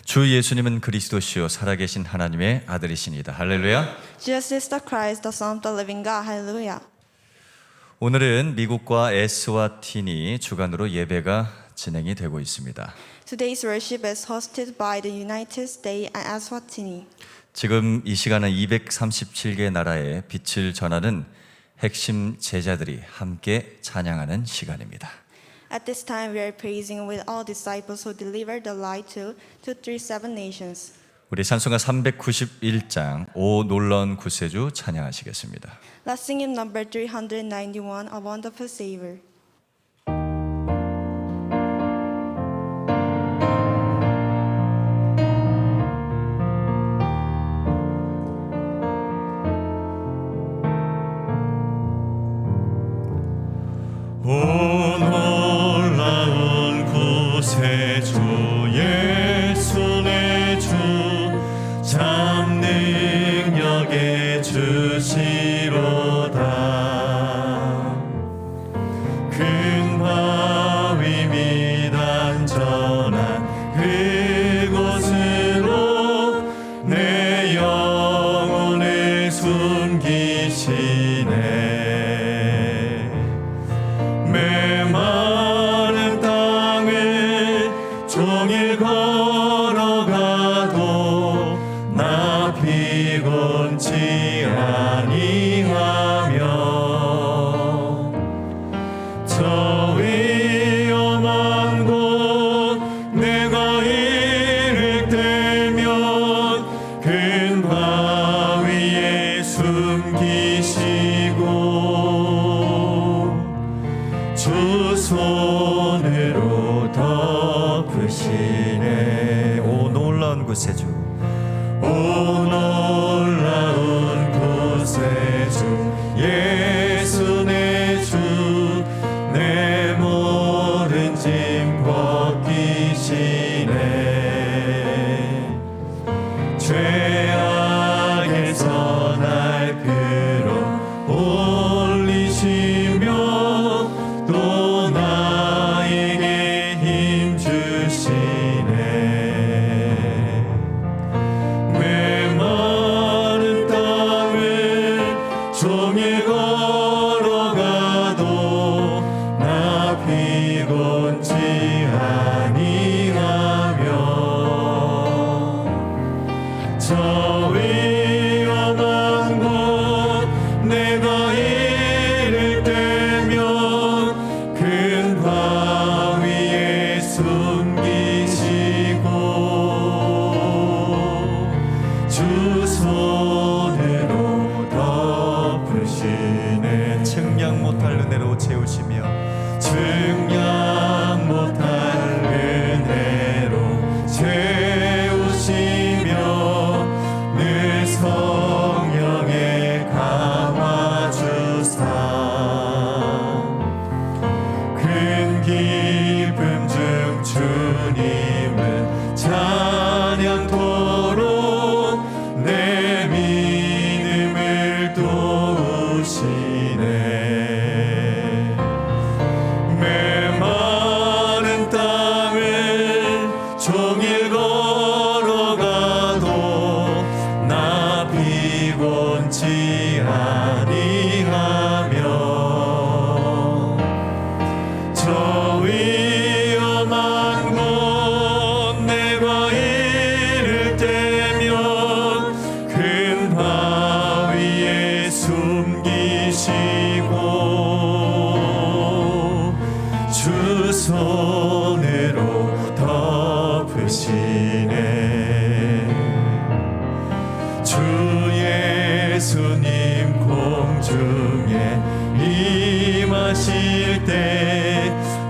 주 예수님은 그리스도시요 살아계신 하나님의 아들이시니다. 할렐루야. Jesus is the Christ, the Son of the living God. Hallelujah. 오늘은 미국과 에스와티니 주간으로 예배가 진행이 되고 있습니다. Today's worship is hosted by the United States and Eswatini. 지금 이 시간은 237개 나라의 빛을 전하는 핵심 제자들이 함께 찬양하는 시간입니다. At this time, we are praising with all disciples who delivered the light to 237 nations. 우리 찬송가 391장 오 놀라운 구세주 찬양하시겠습니다. Let's sing hymn number 391, A Wonderful Savior. 오 놀라운 구세주 예수 내 주 참 능력의 주시로다. 큰 바위 및 안전한 그곳으로 내 영혼을 숨기시네. 메마른 땅을 종일 걸어가도 나 피곤치 아니하며 저 위험한 곳 내가 이를 때면 큰 바위에 숨기시고 주 손으로 덮으시네. 오 놀라운 구세주, 오 놀라운 구세주 예수 내 주 내 모든 짐 벗기시네. 죄악에서 날 끌어올리시며 또 나에게 힘 주시네. 메마른 땅을 종일 걸어가도 나 피곤치 아니하며 저 위험한 곳 내가 이를 때면 큰 바위에 숨기시고 주 손으로 덮으시네. 측량 못할 은혜로 채우시며 측량 못할 은혜로 채우시며 늘 성령에 감아주사 큰 기쁨 중 주님을 찬양토록 내 믿음을 도우시네. 메마른 땅을 종일 걸어가도 나 피곤치 아니하며 저 위험한 곳 내가 이를 때면 큰 바위에 숨기시고 주 손으로 덮으시네. 주 예수님 공중에 임하실 때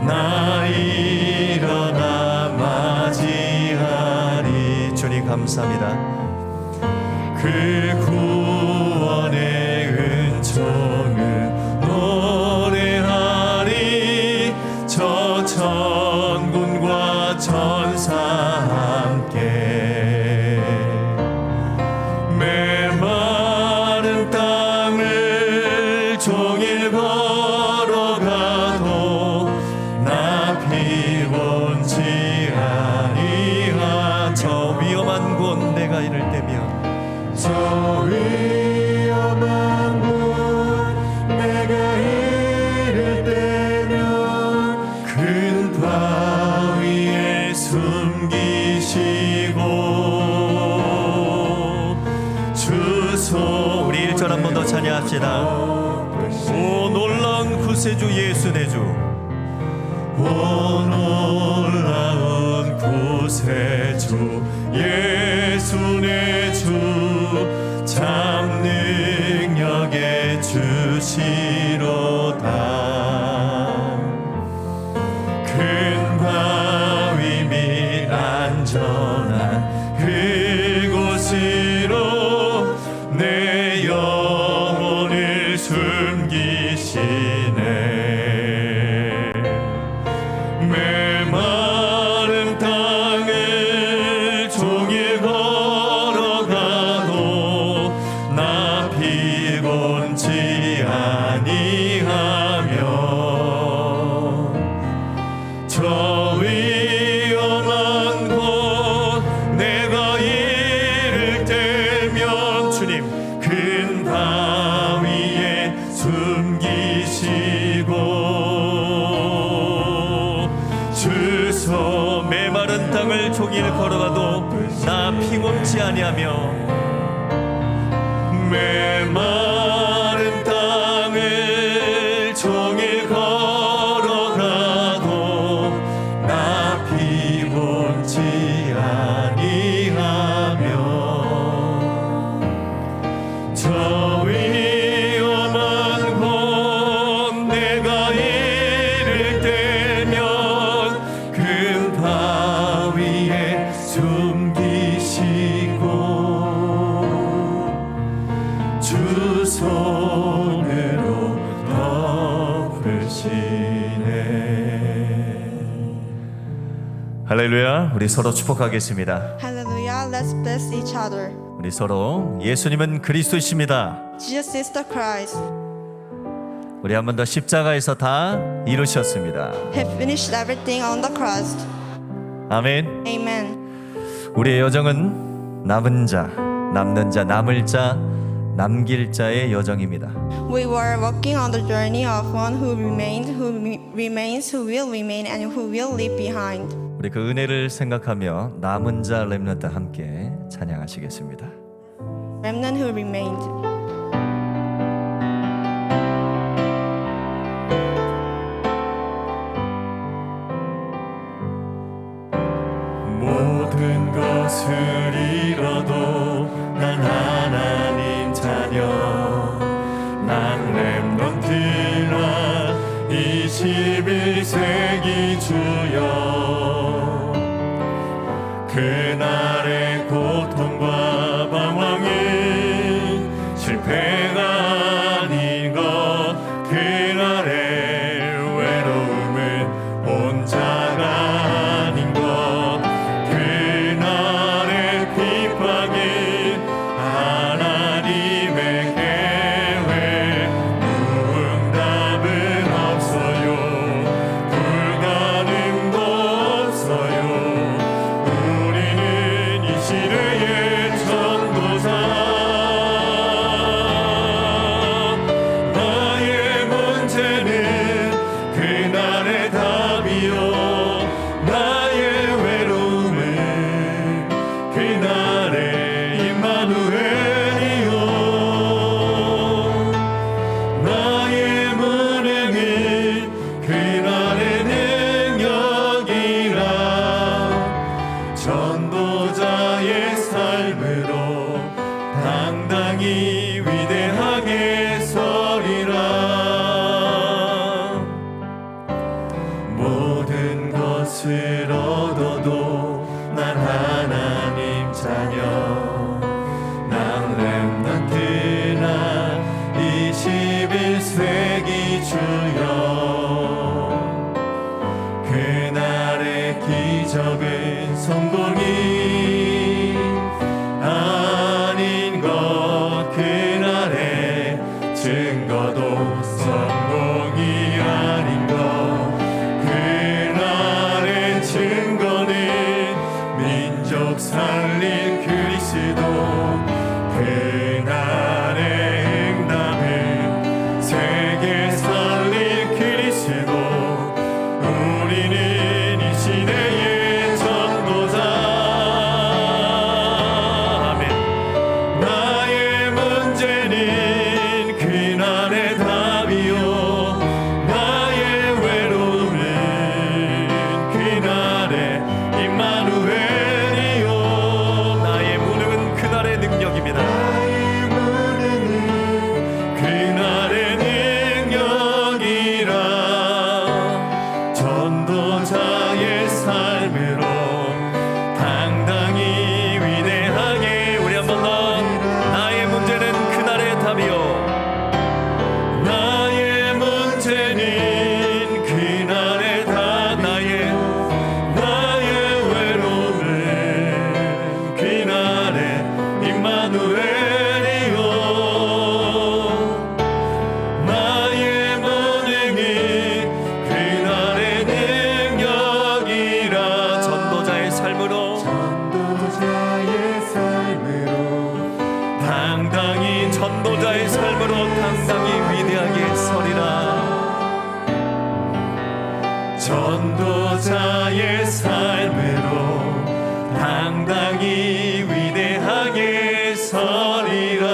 나 일어나 맞이하리. 주님 감사합니다. 그 구원의 은총을 노래하리. 저 천군과 천사 함께 메마른 땅을 종일 걸어가도 나 피곤치 아니하 저 곳 내가 이를 때면 저 위험한 곳 내가 이를 때면 큰 바위에 숨기시고 주소. 우리 1절 한 번 더 찬양합시다. 오 놀라운 구세주 예수 내 주, 오 놀라운 구세주 예수 내 주, 참 능력의 주시로다. 큰 바위 및 안전한 그곳으로 내 영혼을 숨기시네. 메마른 땅을 종일 걸어가도 나 피곤치 아니하며 저 위험한 곳 내가 이를 때면 주님 큰 바위에 숨기시고 주소. 메마른 땅을 종일 걸어가도 나 피곤치 아니하며 메마른 땅을 종일 걸어가도 나 피곤치 아니하며 저 위험한 곳 내가 이를 때면 큰 바위에 숨기시고 주 손으로 덮으시네. 할렐루야. 우리 서로 축복하겠습니다. Hallelujah. Let's bless each other. 우리 서로 예수님은 그리스도이십니다. Jesus is the Christ. 우리 한 번 더 십자가에서 다 이루셨습니다. He finished everything on the cross. 아멘. Amen. 우리의 여정은 남은 자, 남는 자, 남을 자, 남길 자의 여정입니다. We were walking on the journey of one who remained, who remains, who will remain, and who will leave behind. 우리 그 은혜를 생각하며 남은 자 렘넌트 함께 찬양하시겠습니다. Remnant who remained. 모든 것을 잃어도 난 하나님 자녀. 난 렘넌트라 21세기 주여. 그날의 고통과 방황은 실패가 아닌 것. 그날의 외로움은 혼자가 아닌 것. 그날의 핍박은 하나님의 계획. 무응답은 없어요. 불가능도 없어요. 우리는 이 시대의 전도사. 나의 문제는 그날의 답이요. 나의 외로움은 그날의 임마누엘이요. 나의 무능은 그날의 능력이라. 전도자의 삶으로 당당히 위대하게 서리라. 모든 것을 얻어도 난 하나님 자녀. 난 렘넌트나 21세기 주여. 그날의 기적은 성공이 아닌 것. 그날의 증거도 성공이 아닌 것. 그날의 증거는 민족 살릴 그 우리는 이 시대의 전도자. 아멘. 나의 문제는 그날의 답이요, 나의 외로움은 그날의 임마누엘이요. 나의 무능은 그날의 능력입니다. 나의 무능은 그날의 능력이라. 전도자의 삶으로 당당히 위대하게. 우리 한 번 더. 나의 문제는 그날의 답이요, 나의 문제는 그날의 답. 나의 외로움은 그날의 임마누엘이요. 나의 무능이 그날의 능력이라. 전도자의 삶으로 당당히, 전도자의 삶으로 당당히 위대하게 서리라. 전도자의 삶으로 당당히 위대하게 서리라.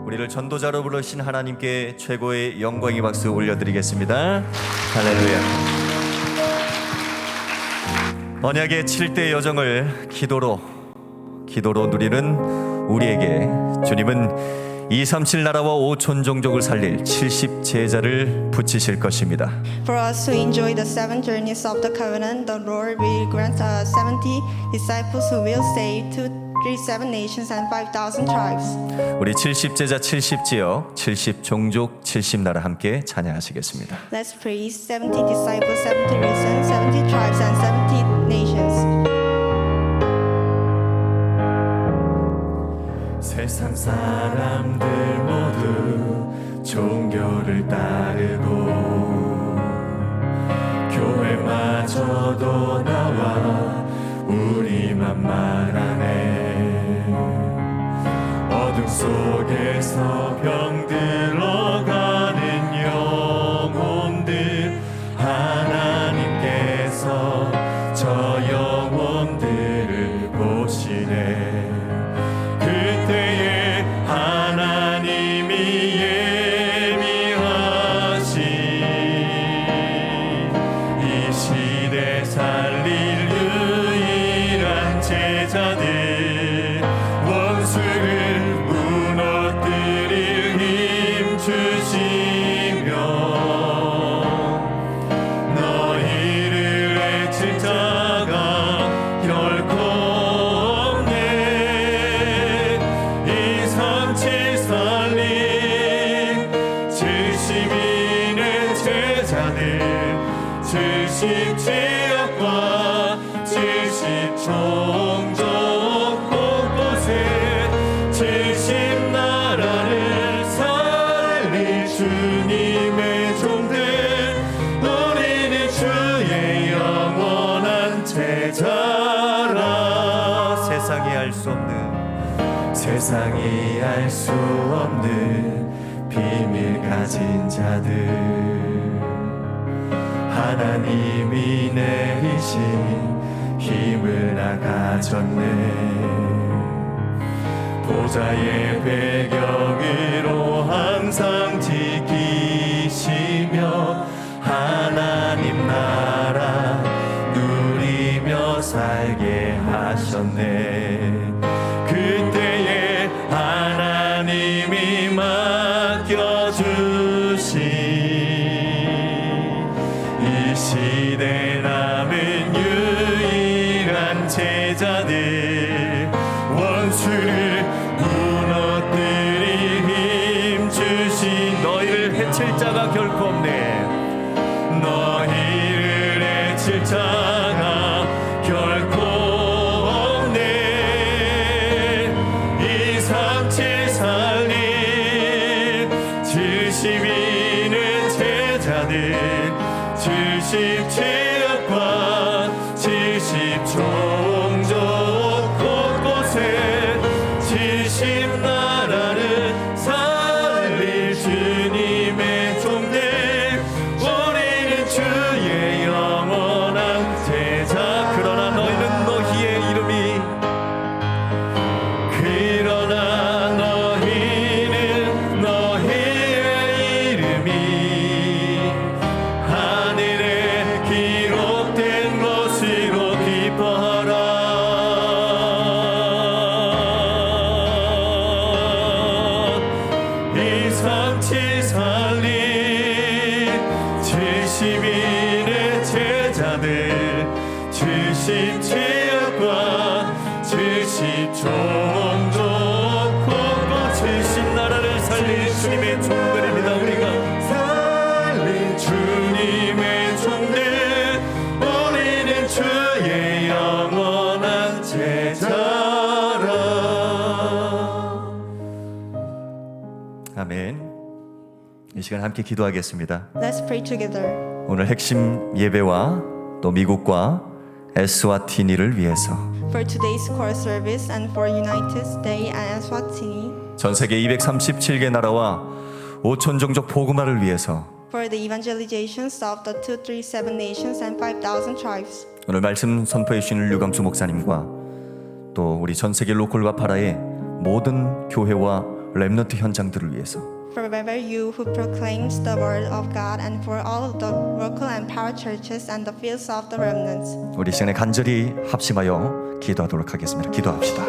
우리를 전도자로 부르신 하나님께 최고의 영광의 박수 올려드리겠습니다. 할렐루야. 언약의 7대 여정을 기도로 누리는 우리에게 주님은 237 나라와 5천 종족을 살릴 70 제자를 붙이실 것입니다. For us to enjoy the 7 journeys of the covenant, the Lord will grant us 70 disciples who will save 237 nations and 5,000 tribes. 우리 70 제자 70 지역 70 종족 70 나라 함께 찬양하시겠습니다. Let's praise 70 disciples, 70 regions, 70 tribes, and 70 nations. 세상 사람들 모두 종교를 따르고 교회마저도 나와 우리만 말하네. 어둠 속에서 병들어가는 영혼들, 하나님께서 저 영혼들을 보시네. 그때에 하나님이 예비하신 이 시대 살릴 유일한 제자들, 원수를 무너뜨릴 힘 주시며 너희를 해칠 자가 결코 없네. 237 살림 70인의 제자들, 70 지역과 70 종족 곳곳에 70 나라를 살릴 주님의 종들, 우리는 주의 영원한 제자라. 세상이 알 수 없는 비밀 가진 자들, 하나님이 내리신 힘을 나 가졌네. 보좌의 배경으로 항상 지키시며 하나님 나라 누리며 살게 하셨네. 그때에 하나님이 맡겨주신 이 시대 남은 유일한 제자들, 원수를 무너뜨릴 힘 주신 너희를 해칠 자가 결코 없네. 너희를 해칠 자가 결코 없네. 237 살림 70인의 제자들, 70 지역과 70 종족 곳곳에 70 나라를 살릴 주님의 종들, 70인의 제자들 70지역과 70종족 곳곳 70나라를 살린 주님의 종들입니다. 우리가 살린 주님의 종들 우리는 주의 영원한 제자라. 아멘. 이 시간 함께 기도하겠습니다. Let's pray together. 오늘 핵심 예배와 또 미국과 에스와티니를 위해서 For today's core service and for United States and Eswatini. 전 세계 237개 나라와 5천 종족 복음화를 위해서 For the evangelizations of the 237 nations and 5,000 tribes. 오늘 말씀 선포해 주시는 류감수 목사님과 또 우리 전 세계 로컬과 파라의 모든 교회와 렘넌트 현장들을 위해서 For wherever you who proclaims the word of God and for all of the local and power churches and the fields of the remnants. 우리 시간에 간절히 합심하여 기도하도록 하겠습니다. 기도합시다.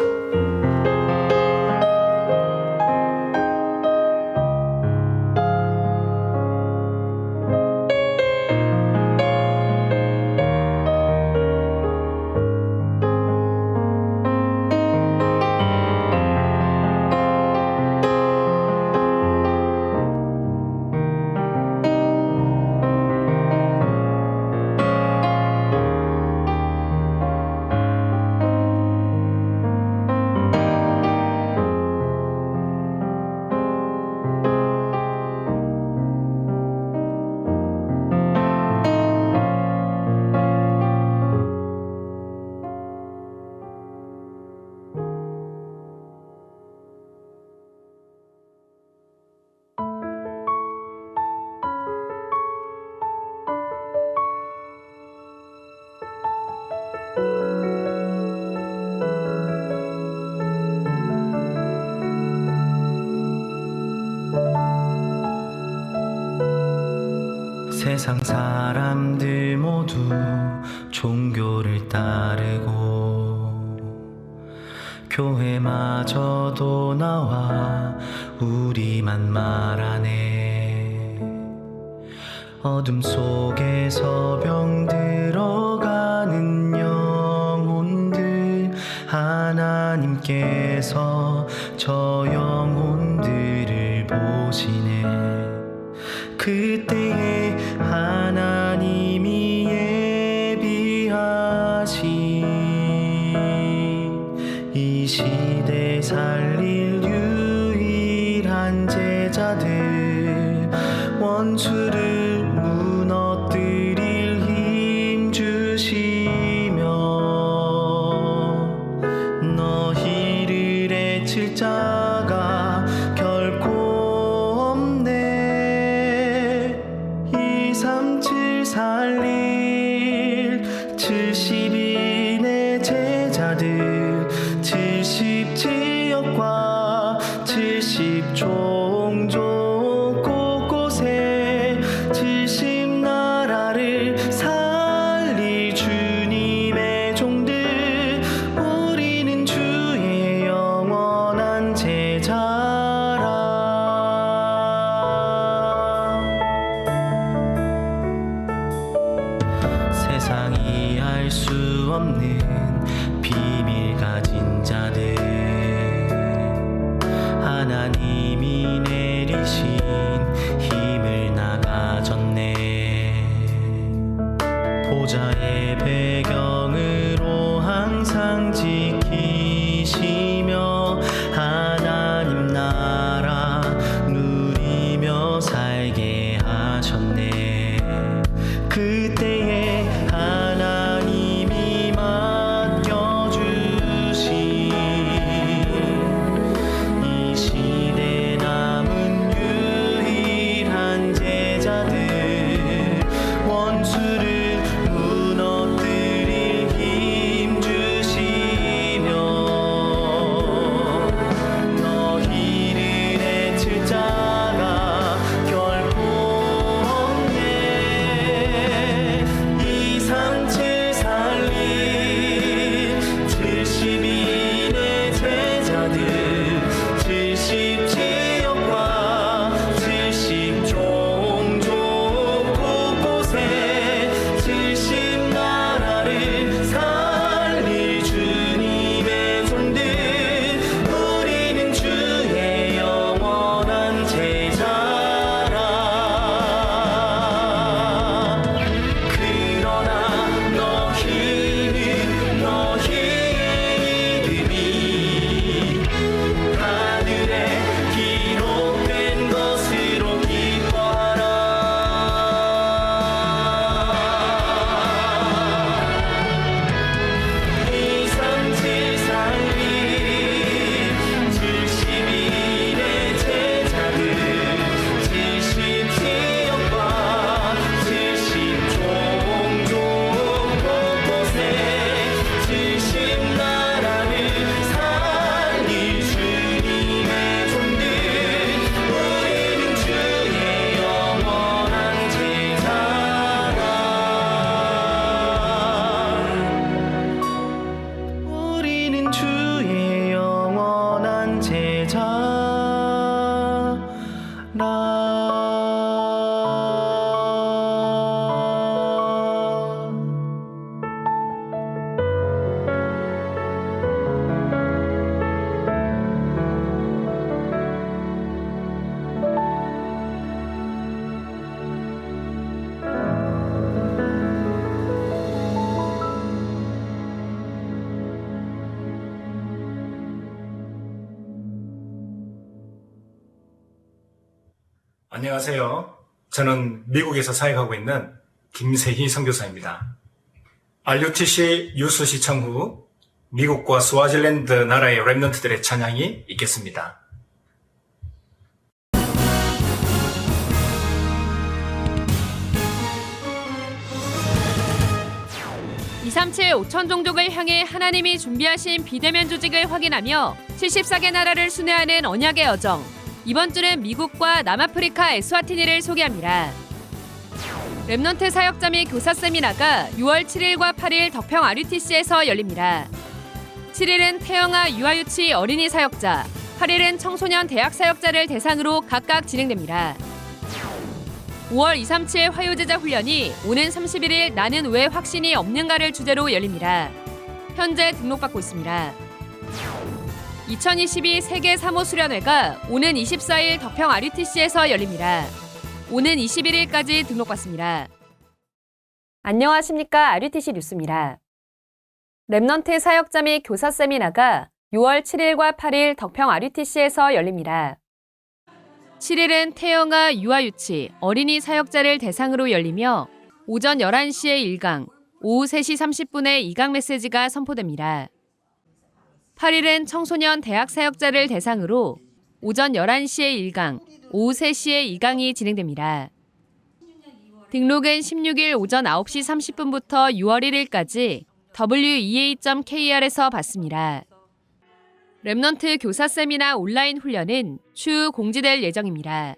세상 사람들 모두 종교를 따르고 교회마저도 나와 우리만 말하네. 어둠 속에서 병들어가는 영혼들 하나님께서 저 영혼들을 보시네. 그때에 하나님이 예비하신 이 시대 살릴 유일한 제자들 원수를 무너뜨릴 힘 주시며 너희를 해칠 자가 결코 없네. 237 살릴 70인의 제자들 70지역과 70종족 곳곳에 70나라를 살릴 주님의 종들 우리는 주의 영원한 제자라. 세상이 알 수 없는 비밀 가진 자들 하나님이 내리신 힘을 나가졌네. 보좌의 배경으로 항상 지키시며 하나님 나라 누리며 살게 하셨네. 그때에 하나님이 맡겨주신 이 시대 남은 유일한 제자들 원수를 무너뜨릴 힘 주시며 너희를 해칠 자가 결코 없네. 237 살릴 70인의 제자들 70지역과 70종족 곳곳에 안녕하세요. 저는 미국에서 사역하고 있는 김세희 선교사입니다. RUTC 유수 시청 후 미국과 스와질랜드 나라의 랩넌트들의 찬양이 있겠습니다. 237 5천 종족을 향해 하나님이 준비하신 비대면 조직을 확인하며 74개 나라를 순회하는 언약의 여정. 이번 주는 미국과 남아프리카 에스와티니를 소개합니다. 랩넌트 사역자 및 교사 세미나가 6월 7일과 8일 덕평 RUTC에서 열립니다. 7일은 태영아 유아유치 어린이 사역자, 8일은 청소년 대학 사역자를 대상으로 각각 진행됩니다. 5월 237 화요제자 훈련이 오는 31일 나는 왜 확신이 없는가를 주제로 열립니다. 현재 등록받고 있습니다. 2022 세계 사모 수련회가 오는 24일 덕평 RUTC에서 열립니다. 오는 21일까지 등록받습니다. 안녕하십니까. RUTC 뉴스입니다. 랩넌트 사역자 및 교사 세미나가 6월 7일과 8일 덕평 RUTC에서 열립니다. 7일은 태영아 유아유치 어린이 사역자를 대상으로 열리며 오전 11시에 1강, 오후 3시 30분에 2강 메시지가 선포됩니다. 8일은 청소년 대학 사역자를 대상으로 오전 11시에 1강, 오후 3시에 2강이 진행됩니다. 등록은 16일 오전 9시 30분부터 6월 1일까지 wea.kr에서 받습니다. 랩넌트 교사 세미나 온라인 훈련은 추후 공지될 예정입니다.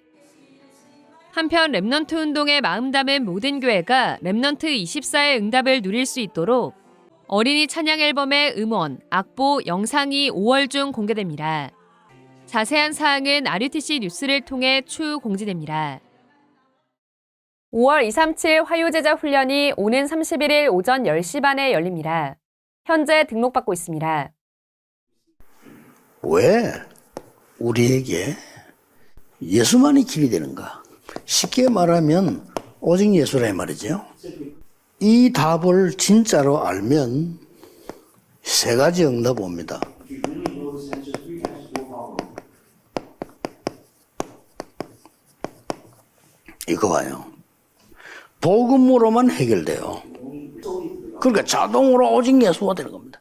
한편 랩넌트 운동에 마음 담은 모든 교회가 랩넌트 24의 응답을 누릴 수 있도록 어린이 찬양 앨범의 음원, 악보, 영상이 5월 중 공개됩니다. 자세한 사항은 RUTC 뉴스를 통해 추후 공지됩니다. 5월 237 화요제자 훈련이 오는 31일 오전 10시 반에 열립니다. 현재 등록받고 있습니다. 왜 우리에게 예수만이 길이 되는가? 쉽게 말하면 오직 예수라 말이죠. 이 답을 진짜로 알면 세 가지 응답 옵니다. 이거 봐요. 복음으로만 해결돼요. 그러니까 자동으로 오직 예수가 되는 겁니다.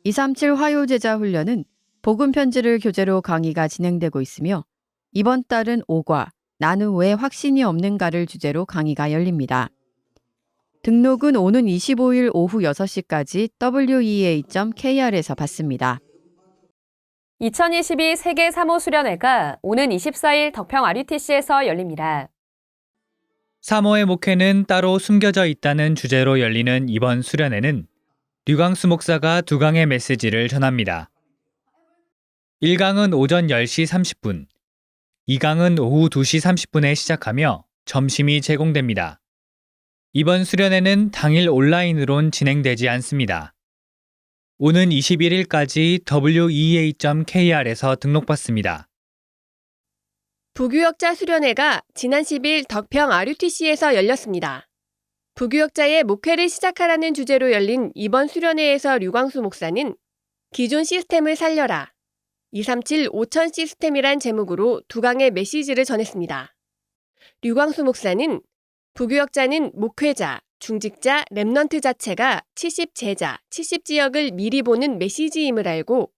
237 화요제자 훈련은 복음 편지를 교재로 강의가 진행되고 있으며 이번 달은 5과 나는 왜 확신이 없는가를 주제로 강의가 열립니다. 등록은 오는 25일 오후 6시까지 wea.kr에서 받습니다. 2022 세계 사모 수련회가 오는 24일 덕평 RUTC에서 열립니다. 사모의 목회는 따로 숨겨져 있다는 주제로 열리는 이번 수련회는 류광수 목사가 2강의 메시지를 전합니다. 1강은 오전 10시 30분, 2강은 오후 2시 30분에 시작하며 점심이 제공됩니다. 이번 수련회는 당일 온라인으론 진행되지 않습니다. 오는 21일까지 wea.kr에서 등록받습니다. 부교역자 수련회가 지난 10일 덕평 RUTC에서 열렸습니다. 부교역자의 목회를 시작하라는 주제로 열린 이번 수련회에서 류광수 목사는 기존 시스템을 살려라, 237 5천 시스템이란 제목으로 2강의 메시지를 전했습니다. 류광수 목사는 부교역자는 목회자, 중직자, 랩넌트 자체가 70제자, 70지역을 미리 보는 메시지임을 알고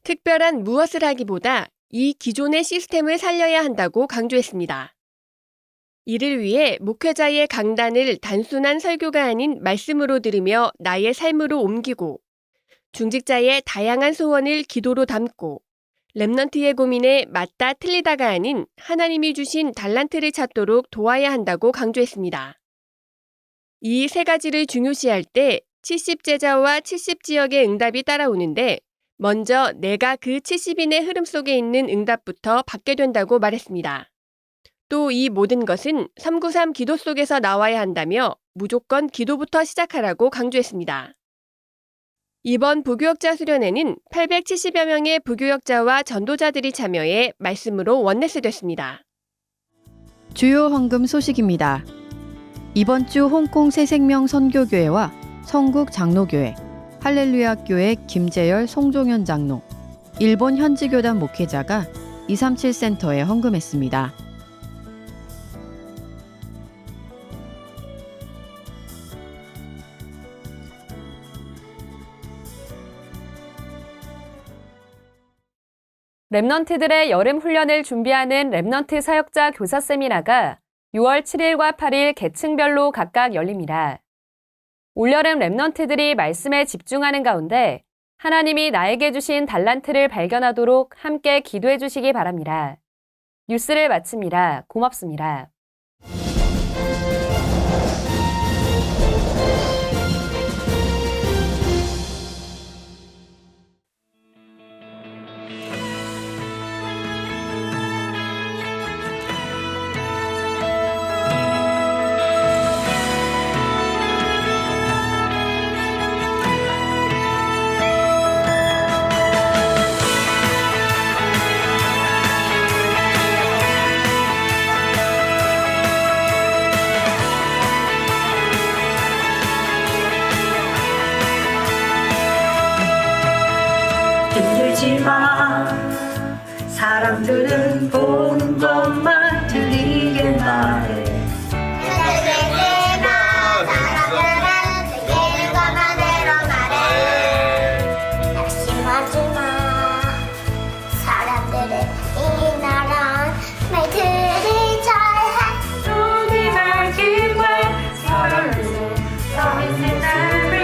특별한 무엇을 하기보다 이 기존의 시스템을 살려야 한다고 강조했습니다. 이를 위해 목회자의 강단을 단순한 설교가 아닌 말씀으로 들으며 나의 삶으로 옮기고 중직자의 다양한 소원을 기도로 담고 랩넌트의 고민에 맞다 틀리다가 아닌 하나님이 주신 달란트를 찾도록 도와야 한다고 강조했습니다. 이 세 가지를 중요시할 때 70제자와 70지역의 응답이 따라오는데 먼저 내가 그 70인의 흐름 속에 있는 응답부터 받게 된다고 말했습니다. 또 이 모든 것은 393 기도 속에서 나와야 한다며 무조건 기도부터 시작하라고 강조했습니다. 이번 부교역자 수련회는 870여 명의 부교역자와 전도자들이 참여해 말씀으로 원네스됐습니다. 주요 헌금 소식입니다. 이번 주 홍콩 새생명 선교교회와 성국 장로교회, 할렐루야 교회 김재열 송종현 장로, 일본 현지교단 목회자가 237 센터에 헌금했습니다. 랩넌트들의 여름 훈련을 준비하는 랩넌트 사역자 교사 세미나가 6월 7일과 8일 계층별로 각각 열립니다. 올여름 랩넌트들이 말씀에 집중하는 가운데 하나님이 나에게 주신 달란트를 발견하도록 함께 기도해 주시기 바랍니다. 뉴스를 마칩니다. 고맙습니다. 힘들지 마. 사람들은 보는 것만 들리게 말해. 낙심하지 마. 사람들은 이 나라 말들을 잘해. 눈이 밝은 말 사랑으로 서있는 나를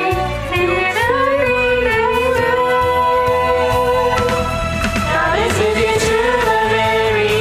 God is with you to the very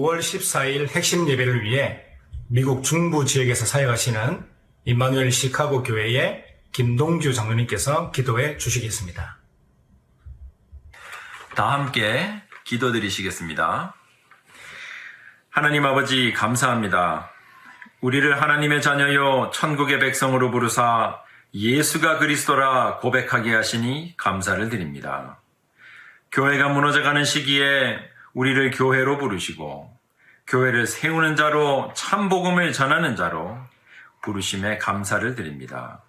5월 14일 핵심 예배를 위해 미국 중부 지역에서 사역하시는 임마누엘 시카고 교회의 김동주 장로님께서 기도해 주시겠습니다. 다 함께 기도드리시겠습니다. 하나님 아버지 감사합니다. 우리를 하나님의 자녀요 천국의 백성으로 부르사 예수가 그리스도라 고백하게 하시니 감사를 드립니다. 교회가 무너져가는 시기에 우리를 교회로 부르시고 교회를 세우는 자로 참 복음을 전하는 자로 부르심에 감사를 드립니다.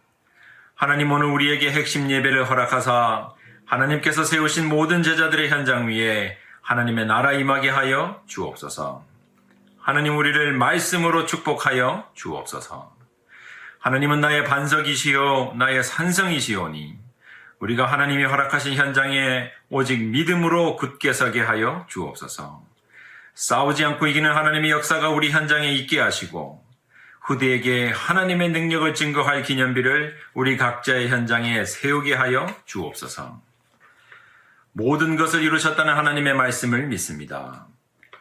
하나님 오늘 우리에게 핵심 예배를 허락하사 하나님께서 세우신 모든 제자들의 현장 위에 하나님의 나라 임하게 하여 주옵소서. 하나님 우리를 말씀으로 축복하여 주옵소서. 하나님은 나의 반석이시요 나의 산성이시오니 우리가 하나님이 허락하신 현장에 오직 믿음으로 굳게 서게 하여 주옵소서. 싸우지 않고 이기는 하나님의 역사가 우리 현장에 있게 하시고 후대에게 하나님의 능력을 증거할 기념비를 우리 각자의 현장에 세우게 하여 주옵소서. 모든 것을 이루셨다는 하나님의 말씀을 믿습니다.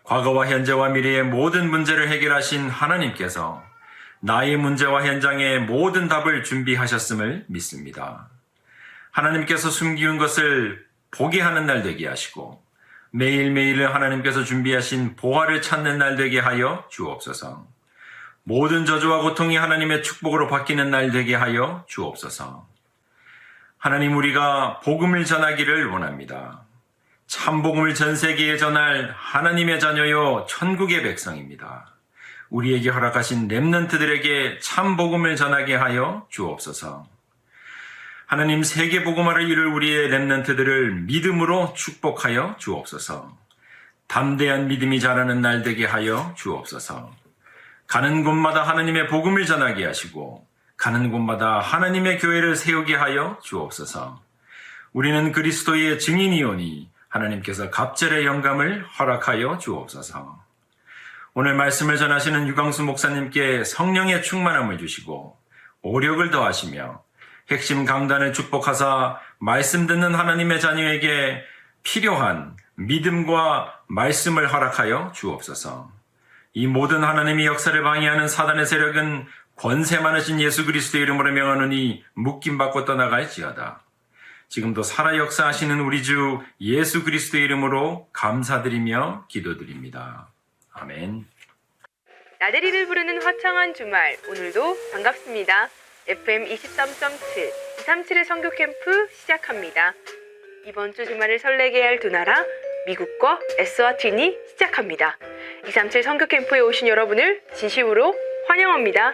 과거와 현재와 미래의 모든 문제를 해결하신 하나님께서 나의 문제와 현장의 모든 답을 준비하셨음을 믿습니다. 하나님께서 숨기운 것을 보게 하는 날 되게 하시고 매일매일을 하나님께서 준비하신 보화를 찾는 날 되게 하여 주옵소서. 모든 저주와 고통이 하나님의 축복으로 바뀌는 날 되게 하여 주옵소서. 하나님 우리가 복음을 전하기를 원합니다. 참 복음을 전 세계에 전할 하나님의 자녀요 천국의 백성입니다. 우리에게 허락하신 렘넌트들에게 참 복음을 전하게 하여 주옵소서. 하나님 세계 복음화를 이룰 우리의 렘넌트들을 믿음으로 축복하여 주옵소서. 담대한 믿음이 자라는 날 되게 하여 주옵소서. 가는 곳마다 하나님의 복음을 전하게 하시고 가는 곳마다 하나님의 교회를 세우게 하여 주옵소서. 우리는 그리스도의 증인이오니 하나님께서 갑절의 영감을 허락하여 주옵소서. 오늘 말씀을 전하시는 유광수 목사님께 성령의 충만함을 주시고 오력을 더하시며 핵심 강단을 축복하사 말씀 듣는 하나님의 자녀에게 필요한 믿음과 말씀을 허락하여 주옵소서. 이 모든 하나님의 역사를 방해하는 사단의 세력은 권세 많으신 예수 그리스도의 이름으로 명하노니 묶임받고 떠나갈지어다. 지금도 살아 역사하시는 우리 주 예수 그리스도의 이름으로 감사드리며 기도드립니다. 아멘. 나들이를 부르는 화창한 주말, 오늘도 반갑습니다. FM 23.7, 237의 선교 캠프 시작합니다. 이번 주 주말을 설레게 할 두 나라, 미국과 에스와티니 시작합니다. 237 선교 캠프에 오신 여러분을 진심으로 환영합니다.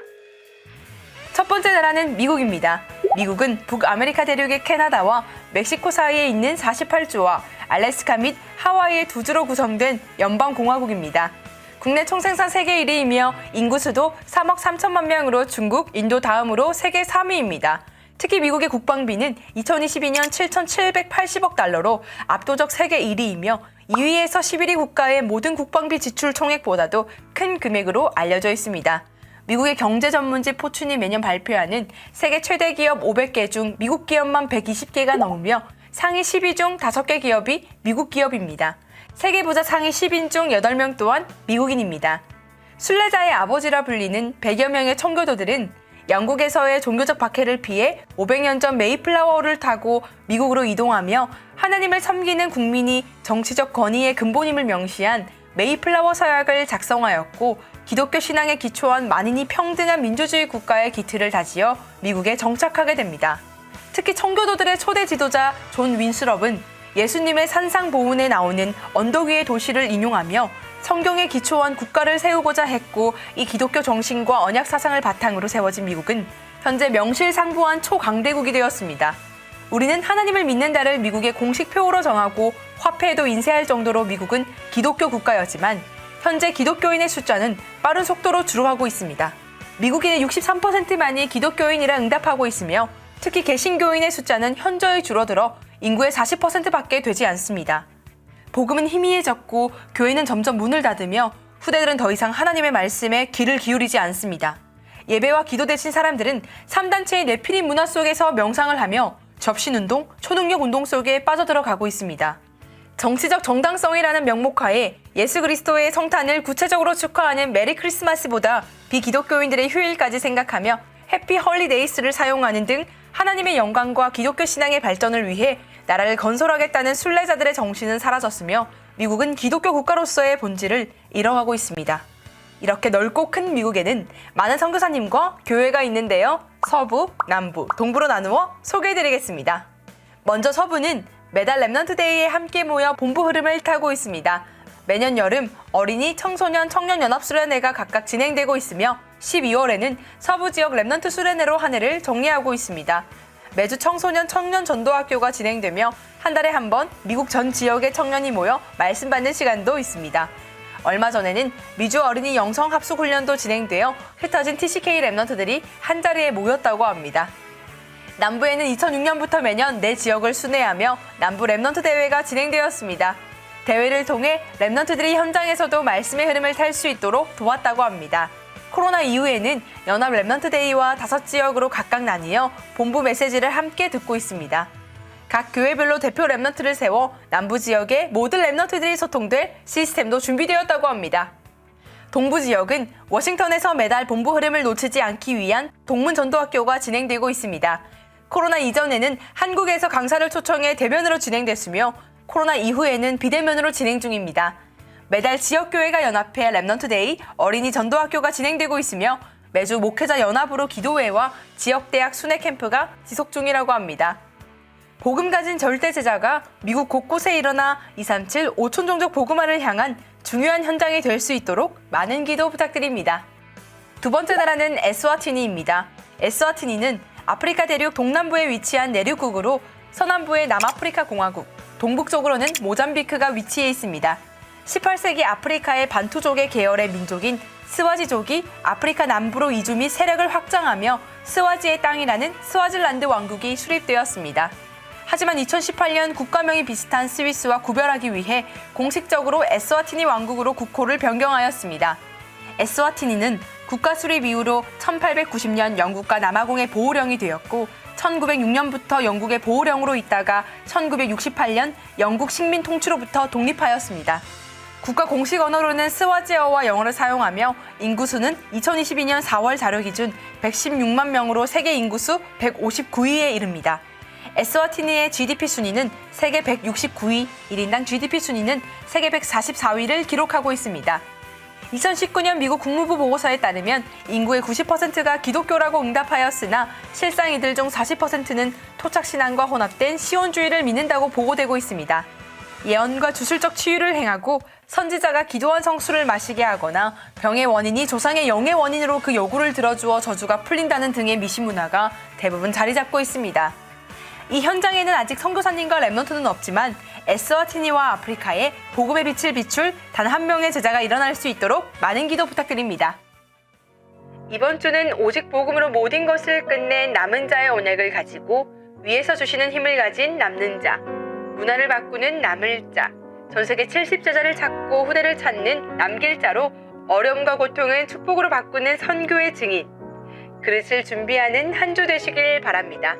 첫 번째 나라는 미국입니다. 미국은 북아메리카 대륙의 캐나다와 멕시코 사이에 있는 48주와 알래스카 및 하와이의 두 주로 구성된 연방공화국입니다. 국내 총생산 세계 1위이며 인구수도 3억 3천만 명으로 중국, 인도 다음으로 세계 3위입니다. 특히 미국의 국방비는 2022년 7,780억 달러로 압도적 세계 1위이며 2위에서 11위 국가의 모든 국방비 지출 총액보다도 큰 금액으로 알려져 있습니다. 미국의 경제 전문지 포춘이 매년 발표하는 세계 최대 기업 500개 중 미국 기업만 120개가 넘으며 상위 10위 중 5개 기업이 미국 기업입니다. 세계 부자 상위 10인 중 8명 또한 미국인입니다. 순례자의 아버지라 불리는 100여 명의 청교도들은 영국에서의 종교적 박해를 피해 500년 전 메이플라워를 타고 미국으로 이동하며 하나님을 섬기는 국민이 정치적 권위의 근본임을 명시한 메이플라워 서약을 작성하였고 기독교 신앙에 기초한 만인이 평등한 민주주의 국가의 기틀을 다지어 미국에 정착하게 됩니다. 특히 청교도들의 초대 지도자 존 윈스럽은 예수님의 산상보훈에 나오는 언덕 위의 도시를 인용하며 성경에 기초한 국가를 세우고자 했고 이 기독교 정신과 언약 사상을 바탕으로 세워진 미국은 현재 명실상부한 초강대국이 되었습니다. 우리는 하나님을 믿는다를 미국의 공식 표어로 정하고 화폐에도 인쇄할 정도로 미국은 기독교 국가였지만 현재 기독교인의 숫자는 빠른 속도로 줄어가고 있습니다. 미국인의 63%만이 기독교인이라 응답하고 있으며 특히 개신교인의 숫자는 현저히 줄어들어 인구의 40%밖에 되지 않습니다. 복음은 희미해졌고 교회는 점점 문을 닫으며 후대들은 더 이상 하나님의 말씀에 귀를 기울이지 않습니다. 예배와 기도 대신 사람들은 3단체의 네피림 문화 속에서 명상을 하며 접신운동, 초능력 운동 속에 빠져들어가고 있습니다. 정치적 정당성이라는 명목하에 예수 그리스도의 성탄을 구체적으로 축하하는 메리 크리스마스보다 비기독교인들의 휴일까지 생각하며 해피 헐리데이스를 사용하는 등 하나님의 영광과 기독교 신앙의 발전을 위해 나라를 건설하겠다는 순례자들의 정신은 사라졌으며 미국은 기독교 국가로서의 본질을 잃어가고 있습니다. 이렇게 넓고 큰 미국에는 많은 선교사님과 교회가 있는데요. 서부, 남부, 동부로 나누어 소개해드리겠습니다. 먼저 서부는 매달 랩넌트데이에 함께 모여 본부 흐름을 타고 있습니다. 매년 여름 어린이, 청소년, 청년 연합 수련회가 각각 진행되고 있으며 12월에는 서부 지역 랩넌트 수련회로 한 해를 정리하고 있습니다. 매주 청소년, 청년 전도학교가 진행되며 한 달에 한 번 미국 전 지역의 청년이 모여 말씀 받는 시간도 있습니다. 얼마 전에는 미주 어린이 영성 합숙 훈련도 진행되어 흩어진 TCK 랩넌트들이 한 자리에 모였다고 합니다. 남부에는 2006년부터 매년 내 지역을 순회하며 남부 랩넌트 대회가 진행되었습니다. 대회를 통해 랩넌트들이 현장에서도 말씀의 흐름을 탈 수 있도록 도왔다고 합니다. 코로나 이후에는 연합 랩넌트 데이와 5지역으로 각각 나뉘어 본부 메시지를 함께 듣고 있습니다. 각 교회별로 대표 랩넌트를 세워 남부 지역의 모든 랩넌트들이 소통될 시스템도 준비되었다고 합니다. 동부 지역은 워싱턴에서 매달 본부 흐름을 놓치지 않기 위한 동문 전도학교가 진행되고 있습니다. 코로나 이전에는 한국에서 강사를 초청해 대면으로 진행됐으며 코로나 이후에는 비대면으로 진행 중입니다. 매달 지역교회가 연합해 랩넌트데이 어린이 전도학교가 진행되고 있으며 매주 목회자 연합으로 기도회와 지역대학 순회 캠프가 지속 중이라고 합니다. 복음 가진 절대 제자가 미국 곳곳에 일어나 237 5촌 종족 복음화를 향한 중요한 현장이 될 수 있도록 많은 기도 부탁드립니다. 두 번째 나라는 에스와티니입니다. 에스와티니는 아프리카 대륙 동남부에 위치한 내륙국으로 서남부의 남아프리카 공화국, 동북쪽으로는 모잠비크가 위치해 있습니다. 18세기 아프리카의 반투족의 계열의 민족인 스와지족이 아프리카 남부로 이주 및 세력을 확장하며 스와지의 땅이라는 스와질란드 왕국이 수립되었습니다. 하지만 2018년 국가명이 비슷한 스위스와 구별하기 위해 공식적으로 에스와티니 왕국으로 국호를 변경하였습니다. 에스와티니는 국가 수립 이후로 1890년 영국과 남아공의 보호령이 되었고 1906년부터 영국의 보호령으로 있다가 1968년 영국 식민 통치로부터 독립하였습니다. 국가 공식 언어로는 스와지어와 영어를 사용하며 인구수는 2022년 4월 자료 기준 116만 명으로 세계 인구수 159위에 이릅니다. 에스와티니의 GDP 순위는 세계 169위, 1인당 GDP 순위는 세계 144위를 기록하고 있습니다. 2019년 미국 국무부 보고서에 따르면 인구의 90%가 기독교라고 응답하였으나 실상 이들 중 40%는 토착신앙과 혼합된 시온주의를 믿는다고 보고되고 있습니다. 예언과 주술적 치유를 행하고 선지자가 기도한 성수를 마시게 하거나 병의 원인이 조상의 영의 원인으로 그 요구를 들어주어 저주가 풀린다는 등의 미신 문화가 대부분 자리 잡고 있습니다. 이 현장에는 아직 선교사님과 랩넌트는 없지만 에스와티니와 아프리카에 복음의 빛을 비출 단 한 명의 제자가 일어날 수 있도록 많은 기도 부탁드립니다. 이번 주는 오직 복음으로 모든 것을 끝낸 남은 자의 언약을 가지고 위에서 주시는 힘을 가진 남는 자, 문화를 바꾸는 남을 자, 전 세계 70제자를 찾고 후대를 찾는 남길 자로 어려움과 고통은 축복으로 바꾸는 선교의 증인, 그릇을 준비하는 한 주 되시길 바랍니다.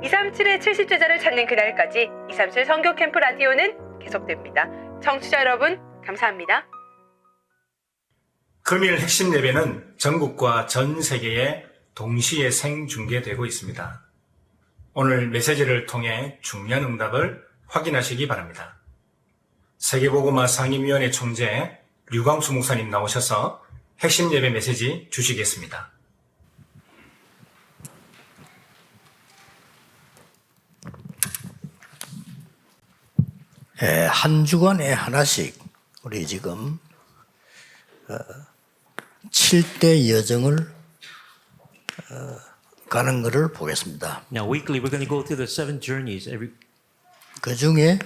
237의 70제자를 찾는 그날까지 237 선교 캠프 라디오는 계속됩니다. 청취자 여러분, 감사합니다. 금일 핵심 예배는 전국과 전 세계에 동시에 생중계되고 있습니다. 오늘 메시지를 통해 중요한 응답을 확인하시기 바랍니다. 세계복음화 상임위원회 총재 류광수 목사님 나오셔서 핵심 예배 메시지 주시겠습니다. 한 주간에 하나씩 우리 지금 7대 여정을 가는 것을 보겠습니다. Now weekly we're going to go through the 7 journeys. 그 중에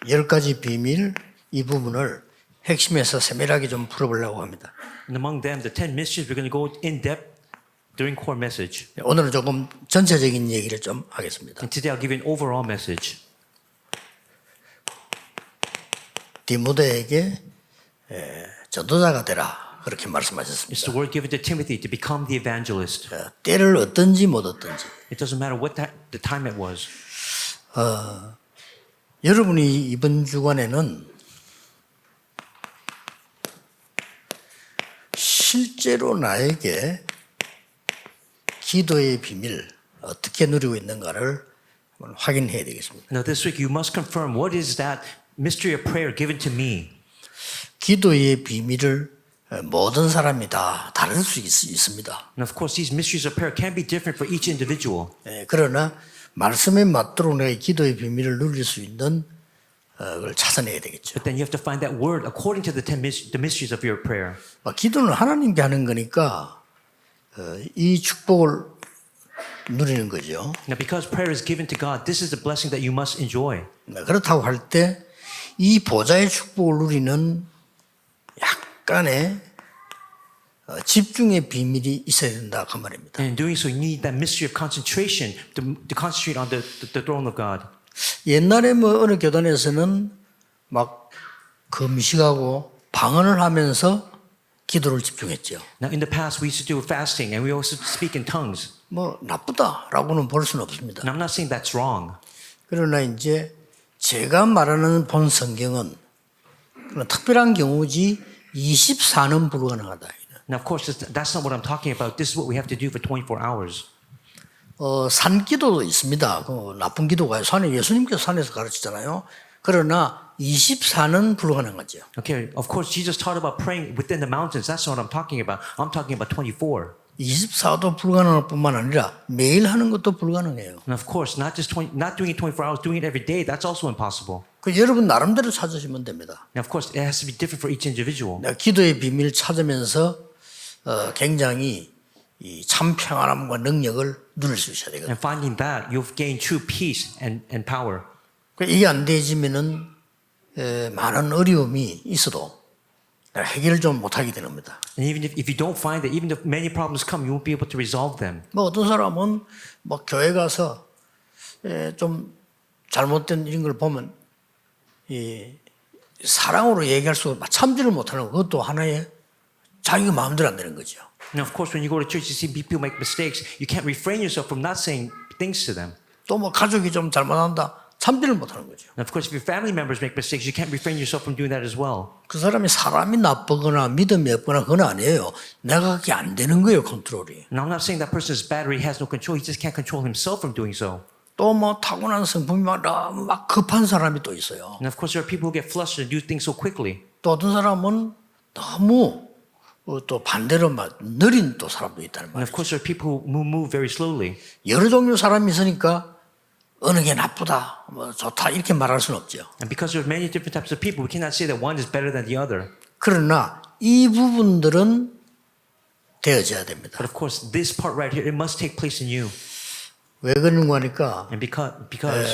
10가지 비밀 이 부분을 핵심에서 세밀하게 좀 풀어보려고 합니다. And among them, the 10 mysteries, we're going to go in depth during core message. 오늘은 조금 전체적인 얘기를 좀 하겠습니다. And today I'll give you an overall message. 디모데에게 전도자가 되라 그렇게 It's 말씀하셨습니다. the word given to Timothy to become the evangelist. 때를 얻든지 못 얻든지 It doesn't matter what the time it was. 여러분이 이번 주간에는 실제로 나에게 기도의 비밀 어떻게 누리고 있는가를 한번 확인해야 되겠습니다. Now, this week you must confirm what is that mystery of prayer given to me. 기도의 비밀을 모든 사람이 다 다를 수 있습니다. And of course, these mysteries of prayer can be different for each individual. 그러나 말씀에 맞도록 내 기도의 비밀을 누릴 수 있는 걸 찾아내야 되겠죠. But then you have to find that word according to the mysteries of your prayer. 기도는 하나님께 하는 거니까 이 축복을 누리는 거죠. Now, because prayer is given to God, this is the blessing that you must enjoy. 그렇다고 할 때 이 보좌의 축복을 누리는 약간의 집중의 비밀이 있어야 된다 그 말입니다. And in doing so, you need that mystery of concentration to concentrate on the throne of God. 옛날에 뭐 어느 교단에서는 막 금식하고 방언을 하면서 기도를 집중했죠. Now, in the past, we used to do fasting, and we also speak in tongues. 뭐 나쁘다라고는 볼 수는 없습니다. And I'm not saying that's wrong. 그러나 이제 제가 말하는 본 성경은 그런 특별한 경우지 24는 불가능하다. Now, of course, that's not what I'm talking about. This is what we have to do for 24 hours. 산기도도 있습니다. 그 나쁜 기도가 산에 예수님께서 산에서 가르치잖아요. 그러나 24는 불가능하죠. Okay, of course, Jesus taught about praying within the mountains. That's not what I'm talking about. I'm talking about 24. 24도 불가능할 뿐만 아니라 매일 하는 것도 불가능해요. And of course, not doing it 24 hours, doing it every day. That's also impossible. 그 여러분 나름대로 찾으시면 됩니다. Now, of course, it has to be different for each individual. 내가 기도의 비밀 찾으면서 굉장히 이 참 평안함과 능력을 누릴 수 있어야 되거든요. And finding that, you'll gain true peace and power. 이게 안 되지면은 많은 어려움이 있어도 해결을 좀 못하게 되는 겁니다. And even if you don't find it, even if many problems come, you won't be able to resolve them. 뭐 어떤 사람은 뭐 교회 가서 좀 잘못된 이런 걸 보면 이 사랑으로 얘기할 수 참지를 못하는 거, 그것도 하나의 자기가 마음대로 안 되는 거죠. And of course, when you go to church, you see people make mistakes. You can't refrain yourself from not saying things to them. 또 뭐 가족이 좀 잘못한다, 참지를 못하는 거죠. And of course, if your family members make mistakes, you can't refrain yourself from doing that as well. 그 사람이 사람이 나쁘거나 믿음이 없거나 그건 아니에요. 내가 그게 안 되는 거예요, 컨트롤이. And I'm not saying that person is bad or he has no control. He just can't control himself from doing so. 또 뭐 타고난 성품이 막 급한 사람이 또 있어요. And of course, there are people who get flustered and do things so quickly. 또 어떤 사람은 너무 또 반대로 막 느린 또 사람도 있다는 And 말이죠. of course, there are people who move very slowly. 여러 종류 사람이 있으니까 어느 게 나쁘다, 뭐 좋다 이렇게 말할 수는 없죠. And because there are many different types of people, we cannot say that one is better than the other. 그러나 이 부분들은 되어져야 됩니다. But of course, this part right here, it must take place in you. 왜 그런가 하니까 And because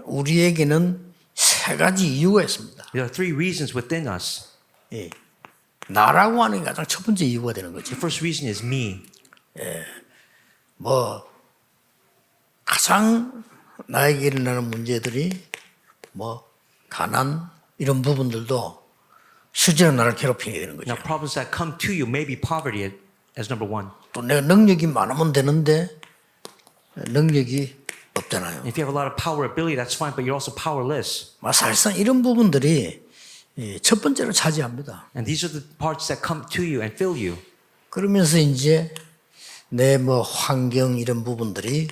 우리에게는 세 가지 이유가 있습니다. there are three reasons within us. 나라고 하는 게 가장 첫 번째 이유가 되는 거죠. The first reason is me. 뭐 가장 나에게 일어나는 문제들이 뭐 가난 이런 부분들도 실제로 나를 괴롭히게 되는 거죠. Now, problems that come to you may be poverty as number one. 또 내가 능력이 많으면 되는데 능력이 없잖아요. If you have a lot of power ability, that's fine, but you're also powerless. 사실상 이런 부분들이 첫 번째로 차지합니다. And these are the parts that come to you and fill you. 그러면서 이제 내 뭐 환경 이런 부분들이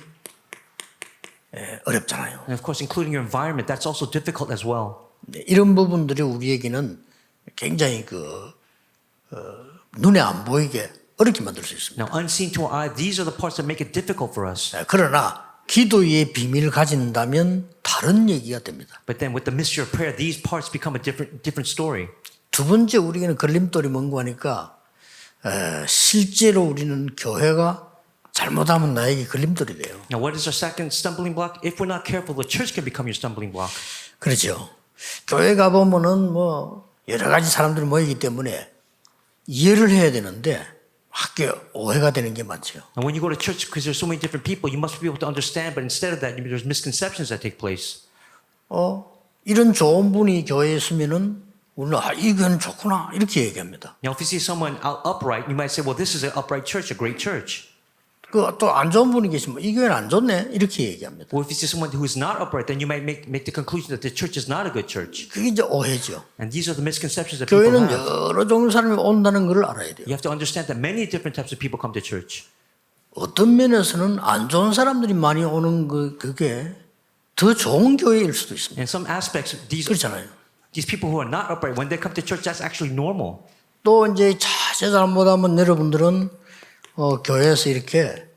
어렵잖아요. And of course, including your environment, that's also difficult as well. 이런 부분들이 우리에게는 굉장히 눈에 안 보이게 어렵게 만들 수 있습니다. Now, unseen to our eye, these are the parts that make it difficult for us. 그러나 기도의 비밀을 가진다면 다른 얘기가 됩니다. But then with the mystery of prayer, these parts become a different story. 두 번째 우리에게는 걸림돌이 뭔가 하니까 실제로 우리는 교회가 잘못하면 나에게 걸림돌이 돼요. Now, what is our second stumbling block? If we're not careful, the church can become your stumbling block. 그렇죠. 교회 가보면은 뭐 여러 가지 사람들이 모이기 때문에 이해를 해야 되는데 학교 오해가 되는 게 많죠. And when you go to church, because there's so many different people, you must be able to understand. But instead of that, there's misconceptions that take place. 이런 좋은 분이 교회에 있으면은 우리는 이 교회는 좋구나 이렇게 얘기합니다. Now, if you see someone upright, you might say, "Well, this is an upright church, a great church." 그 또 안 좋은 분이 계시면 이 교회는 안 좋네 이렇게 얘기합니다. Or if you see someone who is not upright, then you might make the conclusion that the church is not a good church. 그게 이제 오해죠. And these are the misconceptions that people 교회는 have. 여러 종류 사람이 온다는 걸 알아야 돼요. You have to understand that many different types of people come to church. 어떤 면에서는 안 좋은 사람들이 많이 오는 그게 더 좋은 교회일 수도 있습니다. In some aspects, 그렇잖아요. these people who are not upright, when they come to church, that's actually normal. 또 이제 자세 잘못하면 여러분들은 교회에서 이렇게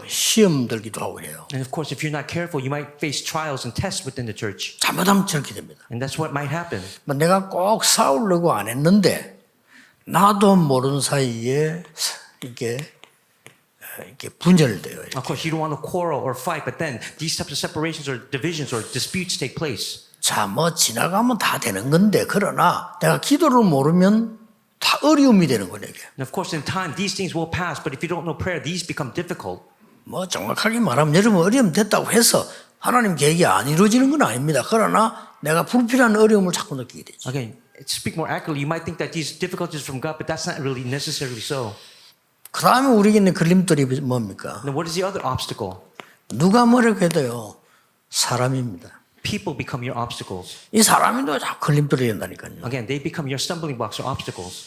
시험 들기도 하고 그래요. And of course, if you're not careful, you might face trials and tests within the church. 잘못하면 저렇게 됩니다. And that's what might happen. 내가 꼭 싸우려고 안 했는데 나도 모르는 사이에 이렇게 분열돼요. Of course, you don't want to quarrel or fight, but then these types of separations or divisions or disputes take place. 자, 뭐 지나가면 다 되는 건데 그러나 내가 기도를 모르면 다 어려움이 되는 거예요. And of course, in time, these things will pass, but if you don't know prayer, these become difficult. 뭐 정확하게 말하면 여러분 어려움 됐다고 해서 하나님 계획이 안 이루어지는 건 아닙니다. 그러나 내가 불필요한 어려움을 자꾸 느끼게 되죠. Again, to speak more accurately, you might think that these difficulties are from God, but that's not really necessarily so. 그 다음에 우리에게 있는 걸림돌이 뭡니까? Then what is the other obstacle? 누가 뭐라고 해도요. 사람입니다. People become your obstacles. 이 사람이 자꾸 걸림돌이 된다니까요. Again, they become your stumbling blocks or obstacles.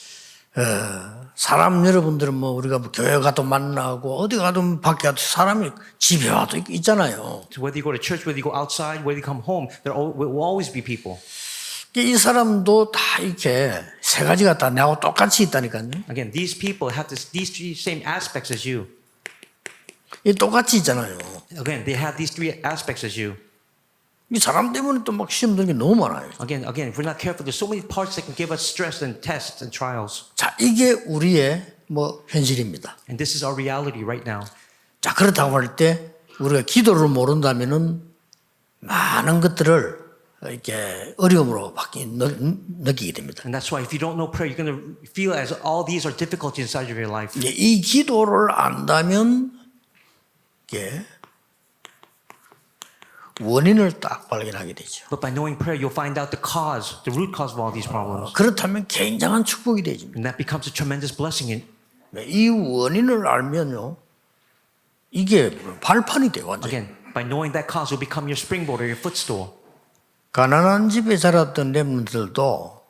사람 여러분들은 뭐 우리가 교회 가도 만나고 어디 가도 밖에 가도 사람이 집에 와도 있잖아요. So whether you go to church, whether you go outside, whether you come home, there will always be people. 이 사람도 다 이렇게 세 가지가 다 나하고 똑같이 있다니까요. Again, these people have these three same aspects as you. 이 똑같이 있잖아요. Again, they have these three aspects as you. 이 사람 때문에 또 막 시험 드는 게 너무 많아요. Again, if we're not careful, there's so many parts that can give us stress and tests and trials. 자, 이게 우리의 뭐 현실입니다. And this is our reality right now. 자, 그렇다고 할 때 우리가 기도를 모른다면은 많은 것들을 이렇게 어려움으로 느끼게 됩니다. And that's why if you don't know prayer, you're going to feel as all these are difficulties inside of your life. 이 기도를 안다면 이게 원인을 딱 발견하게 되죠. But by knowing prayer, you'll find out the cause, the root cause of all these problems. 그렇다면 굉장한 축복이 되죠. And that becomes a tremendous blessing. 이 원인을 알면요, 이게 발판이 돼요. 완전히. Again, by knowing that cause, will become your springboard or your footstool. 가난한 집에 자랐던 렘들도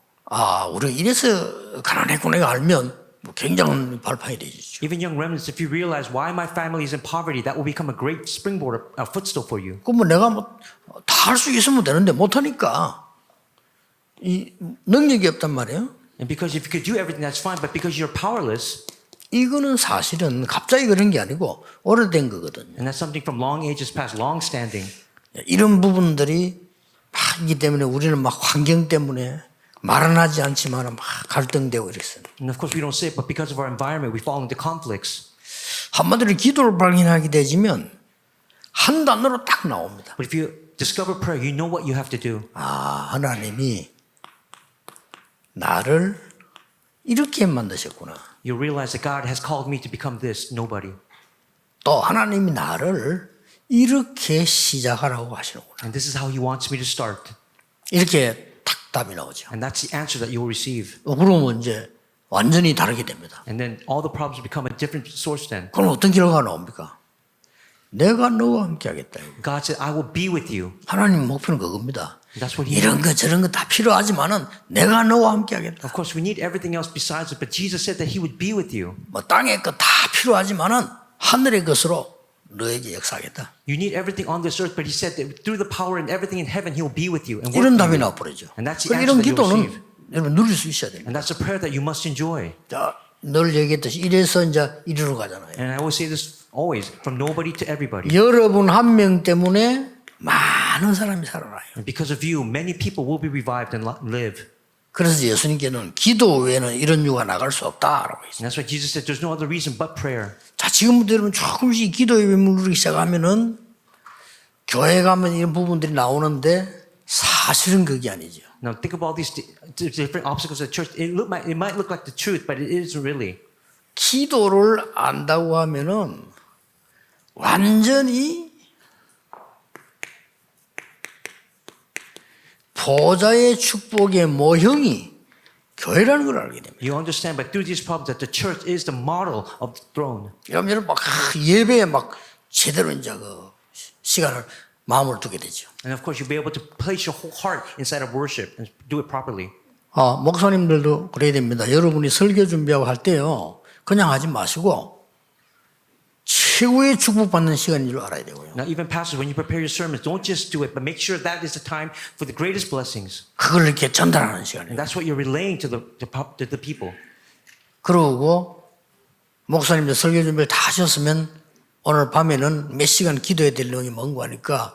우리가 이래서 가난했구나 이거 알면 굉장한 발판이 되죠. Even young remnants, if you realize why my family is in poverty, that will become a great springboard, a footstool for you. 그럼 내가 다 할 수 있으면 되는데 못하니까 이 능력이 없단 말이에요. And because if you could do everything, that's fine. But because you're powerless, 이거는 사실은 갑자기 그런 게 아니고 오래된 거거든요. and that's something from long ages past, long standing. 이런 부분들이 이기 때문에 우리는 막 환경 때문에 말은 하지 않지만 막 갈등되고 이랬어요. And of course, we don't say it, but because of our environment, we fall into conflicts. 한마디로 기도를 발견하게 되지면 한 단어로 딱 나옵니다. But if you discover prayer, you know what you have to do. 하나님이 나를 이렇게 만드셨구나. You realize that God has called me to become this, nobody. 또 하나님이 나를 이렇게 시작하라고 하시는구나. And this is how He wants me to start. 이렇게 딱 답이 나오죠. And that's the answer that you will receive. 그러면 이제 완전히 다르게 됩니다. And then all the problems become a different source then. 그럼 어떤 결과가 나옵니까? 내가 너와 함께 하겠다. God said, I will be with you. 하나님 목표는 그겁니다. That's what He 이런 거 저런 거 다 필요하지만은 내가 너와 함께 하겠다. Of course, we need everything else besides it, but Jesus said that He would be with you. 뭐 땅의 거 다 필요하지만은 하늘의 것으로 너에게 역사하겠다. You need everything on this earth, but He said that through the power and everything in heaven, He will be with you. And 이런 work 답이 with you. 나와버리죠. And that's the answer 이런 that you 기도는 receive. 여러분 누릴 수 있어야 됩니다. And that's a prayer that you must enjoy. 자, 늘 얘기했듯이 이래서 이제 이리로 가잖아요. And I always say this always, from nobody to everybody. 여러분 한 명 때문에 많은 사람이 살아나요. And because of you, many people will be revived and live. 그래서 예수님께는 기도 외에는 이런 유가 나갈 수 없다라고 했어요. And that's why Jesus said there's no other reason but prayer. 자, 지금부터 여러분 조금씩 기도의 뱀을 누르기 시작하면은 교회 가면 이런 부분들이 나오는데 사실은 그게 아니죠. Now think of all these different obstacles at church. It might look like the truth, but it isn't really. 기도를 안다고 하면은 완전히 보좌의 축복의 모형이 교회라는 걸 알게 됩니다. You understand, but through these problems, that the church is the model of the throne. 여러분 막 예배에 막 제대로 이제 그 시간을 마음을 두게 되죠. And of course, you'll be able to place your whole heart inside of worship and do it properly. 목사님들도 그래야 됩니다. 여러분이 설교 준비하고 할 때요, 그냥 하지 마시고 최고의 축복받는 시간인 줄 알아야 되고요. Now, even pastors, when you prepare your sermons, don't just do it, but make sure that is the time for the greatest blessings. 그걸 이렇게 전달하는 시간이에요. And that's what you're relaying to the people. 그러고 목사님들 설교 준비를 다 하셨으면 오늘 밤에는 몇 시간 기도해야 될 내용이 뭔가 하니까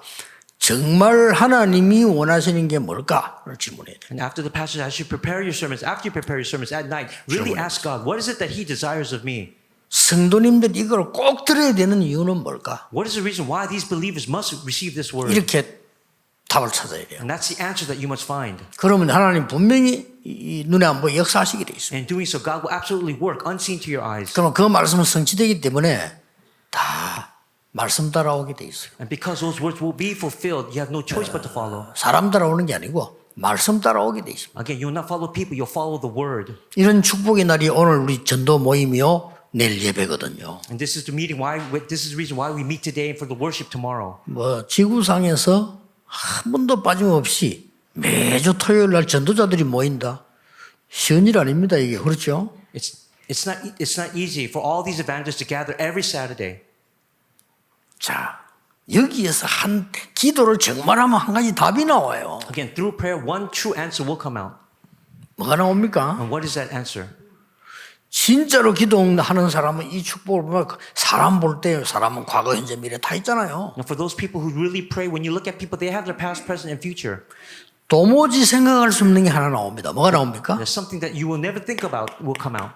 정말 하나님이 원하시는 게 뭘까를 질문해야 돼요. And after the passage, as you prepare your sermons, after you prepare your sermons at night, really ask God, what is it that He desires of me? 성도님들이 이걸 꼭 들어야 되는 이유는 뭘까? What is the reason why these believers must receive this word? 이렇게 답을 찾아야 돼요. And that's the answer that you must find. 그러면 하나님 분명히 이 눈에 안 보여 역사하시게 돼 있습니다. And doing so, God will absolutely work unseen to your eyes. 그러면 그 말씀은 성취되기 때문에 다 말씀 따라오게 돼 있어요. And because those words will be fulfilled, you have no choice but to follow. 사람 따라오는 게 아니고 말씀 따라오게 돼 있습니다. Again, you'll not follow people, you'll follow the word. 이런 축복의 날이 오늘 우리 전도 모임이요, 내일 예배거든요. And this is the meeting why this is the reason why we meet today and for the worship tomorrow. 지구상에서 한 번도 빠짐없이 매주 토요일 날 전도자들이 모인다. 쉬운 일 아닙니다, 이게. 그렇죠? It's not easy for all these evangelists to gather every Saturday. 자, 여기에서 한 기도를 정말하면 한 가지 답이 나와요. Again, through prayer, one true answer will come out. 뭐가 나옵니까? And what is that answer? 진짜로 기도하는 사람은 이 축복을 보면 사람 볼 때 사람은 과거, 현재, 미래 다 있잖아요. And for those people who really pray, when you look at people, they have their past, present, and future. 도무지 생각할 수 없는 게 하나 나옵니다. 뭐가 나옵니까? There's something that you will never think about will come out.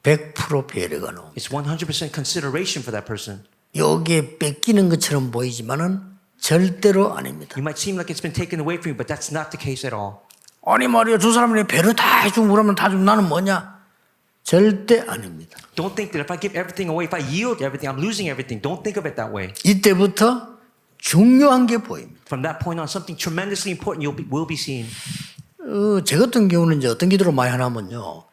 100% 배려가 나옵니다. It's 100% consideration for that person. 여기에 뺏기는 것처럼 보이지만은 절대로 아닙니다. You might seem like it's been taken away from you, but that's not the case at all. 아니 말이야, 저 사람이 배려 다 해주고 그러면 다 주면 나는 뭐냐? 절대 아닙니다. Don't think that if I give everything away, if I yield everything, I'm losing everything. Don't think of it that way. 이때부터 중요한 게 보입니다. From that point on, something tremendously important will be seen. 제 같은 경우는 이제 어떤 기도를 많이 하냐면요,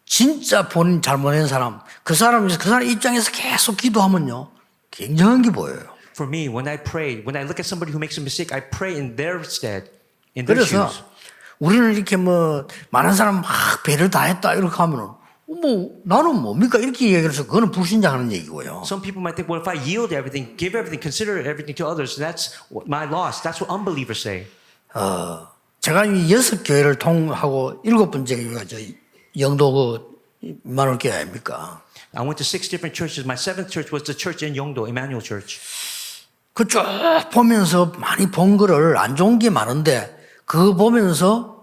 진짜 본인 잘못한 사람, 그 사람 입장에서 계속 기도하면요, 굉장한 게 보여요. For me, when I pray, when I look at somebody who makes a mistake, I pray in their stead, in their 그래서 shoes. 우리는 이렇게 많은 사람 막 배를 다 했다 이렇게 하면은 나는 뭡니까 이렇게 얘기해서 그거는 불신자하는 얘기고요. Some people might think, well, if I yield everything, give everything, consider everything to others, that's my loss. That's what unbelievers say. 제가 이 6교회를 통하고 7번째 교회가 저 영도 임마누엘 교회 아닙니까? I went to 6 different churches. My 7th church was the church in Yeongdo, Emmanuel Church. 그 쭉 보면서 많이 본 거를 안 좋은 게 많은데 그거 보면서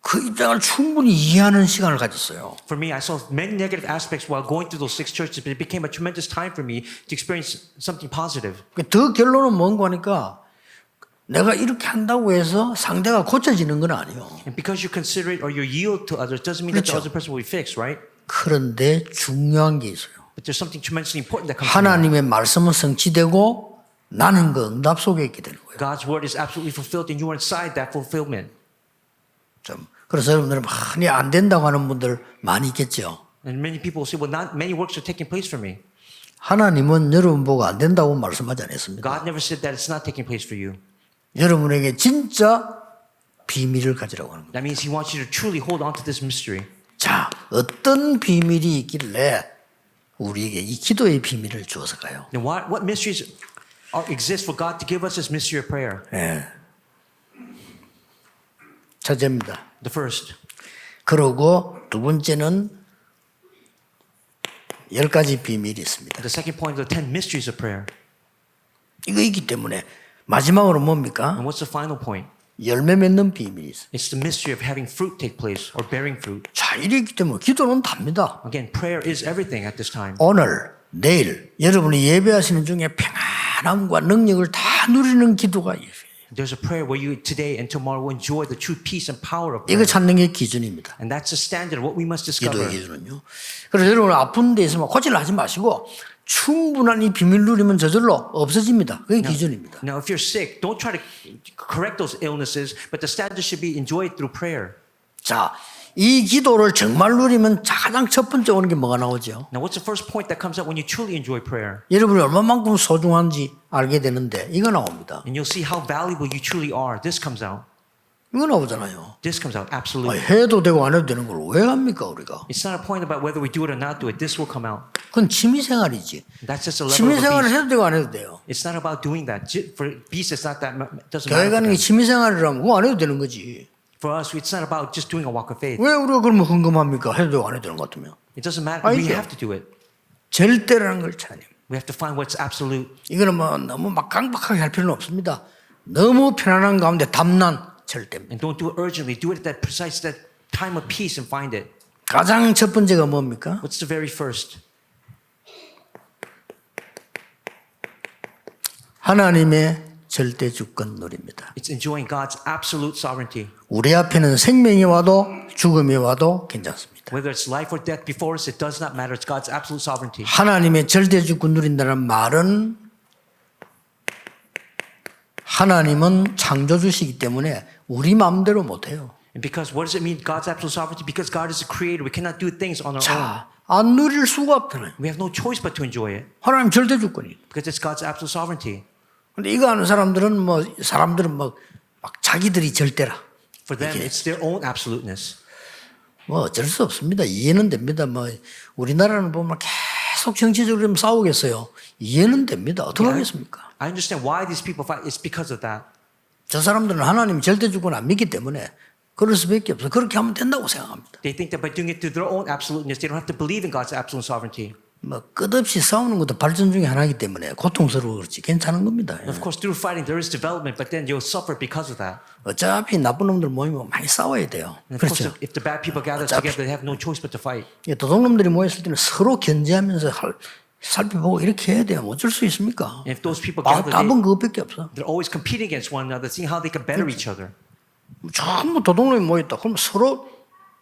그 입장을 충분히 이해하는 시간을 가졌어요. For me, I saw many negative aspects while going through those 6 churches, but it became a tremendous time for me to experience something positive. 더 결론은 뭔가 하니까 내가 이렇게 한다고 해서 상대가 고쳐지는 건 아니에요. And because you consider it or you yield to others doesn't mean that the other person will be fixed, right? 그런데 중요한 게 있어요. But there's something tremendously important that comes from that. 하나님의 말씀은 성취되고 나는 그 응답 속에 있게 되는 거예요. God's word is absolutely fulfilled and you are inside that fulfillment. 그래서 여러분들은 많이 안 된다고 하는 분들 많이 있겠죠. And many people will say, well, not many works are taking place for me. 하나님은 여러분 보고 안 된다고 말씀하지 않았습니까? God never said that it's not taking place for you. 여러분에게 진짜 비밀을 가지라고 하는 거예요. That means He wants you to truly hold on to this mystery. 자, 어떤 비밀이 있길래 우리에게 이 기도의 비밀을 주어서 가요? Then what mysteries exist for God to give us this mystery of prayer? 네. 첫째입니다. The first. 그리고 두 번째는 10가지 비밀이 있습니다. The second point are the 10 mysteries of prayer. 이거 있기 때문에 마지막으로 뭡니까? And what's the final point? 열매 맺는 비밀이 있어요. It's the mystery of having fruit take place or bearing fruit. 자, 이렇기 때문에 기도는 답니다. Again, prayer is everything at this time. 오늘, 내일 여러분이 예배하시는 중에 평안함과 능력을 다 누리는 기도가 있어요. There's a prayer where you today and tomorrow will enjoy the true peace and power of 이거 prayer. 찾는 게 기준입니다. And that's the standard of what we must discover. 기도의 기준은요. 그래서 여러분 아픈 데 있으면 고치려 하지 마시고 충분한 이 비밀 누리면 저절로 없어집니다. 그게 기준입니다. Now, if you're sick, don't try to correct those illnesses, but the standard should be enjoyed through prayer. 자, 이 기도를 정말 누리면 가장 첫 번째 오는 게 뭐가 나오죠? Now, what's the first point that comes out when you truly enjoy prayer? 여러분이 얼마만큼 소중한지 알게 되는데 이거 나옵니다. And you'll see how valuable you truly are. This comes out. 이거 나오잖아요. This comes out, absolutely. 해도 되고 안 해도 되는 걸 왜 합니까 우리가? It's not a point about whether we do it or not do it. This will come out. 그건 취미생활이지. That's just a level of 취미생활을 abuse. 해도 되고 안 해도 돼요. It's not about doing that. For peace, it's not that. Doesn't 교회 matter. 가는 게 For them. 취미생활이라면 그거 안 해도 되는 거지. For us, it's not about just doing a walk of faith. 왜 우리가 그러면 흥금합니까? 해도 되고 안 해도 되는 것 같으면. It doesn't matter. We 아니죠. have to do it. 절대라는 걸 찾아야 됩니다. We have to find what's absolute. 이거는 뭐 너무 막 강박하게 할 필요는 없습니다. 너무 편안한 가운데 담난 절대입니다. And don't do it urgently. Do it at that precise that time of peace and find it. 가장 첫 번째가 뭡니까? What's the very first? 하나님의 절대 주권 누립니다. It's enjoying God's absolute sovereignty. 우리 앞에는 생명이 와도 죽음이 와도 괜찮습니다. Whether it's life or death before us, it does not matter. It's God's absolute sovereignty. 하나님의 절대 주권 누린다는 말은 하나님은 창조주시기 때문에 우리 마음대로 못해요. And because what does it mean, God's absolute sovereignty? Because God is the creator. We cannot do things on our own. 자, 안 누릴 수가 없잖아요. We have no choice but to enjoy it. 하나님 절대 주권이. Because it's God's absolute sovereignty. 근데 이거 하는 사람들은 막 자기들이 절대라. For them, it's their own absoluteness. 뭐 어쩔 수 없습니다. 이해는 됩니다. 뭐 우리나라는 보면 계속 정치적으로 싸우겠어요. 이해는 됩니다. 어떻게 하겠습니까? I understand why these people fight. It's because of that. 저 사람들은 하나님 절대 주권 안 믿기 때문에 그럴 수밖에 없어. 그렇게 하면 된다고 생각합니다. They think that by doing it through their own absoluteness, they don't have to believe in God's absolute sovereignty. 뭐 끝없이 싸우는 것도 발전 중에 하나이기 때문에 고통스러워 그렇지 괜찮은 겁니다. Of course, through fighting, there is development, but then you'll suffer because of that. 어차피 나쁜 놈들 모이면 많이 싸워야 돼요. And of course, 그렇죠. if the bad people gather together, they have no choice but to fight. 도둑놈들이 모였을 때는 서로 견제하면서 살펴보고 이렇게 해야 돼요. 어쩔 수 있습니까? And if those people gather, 답은 그것밖에 없어. they're always competing against one another, seeing how they can better each other. 전부 도둑놈이 모였다. 그럼 서로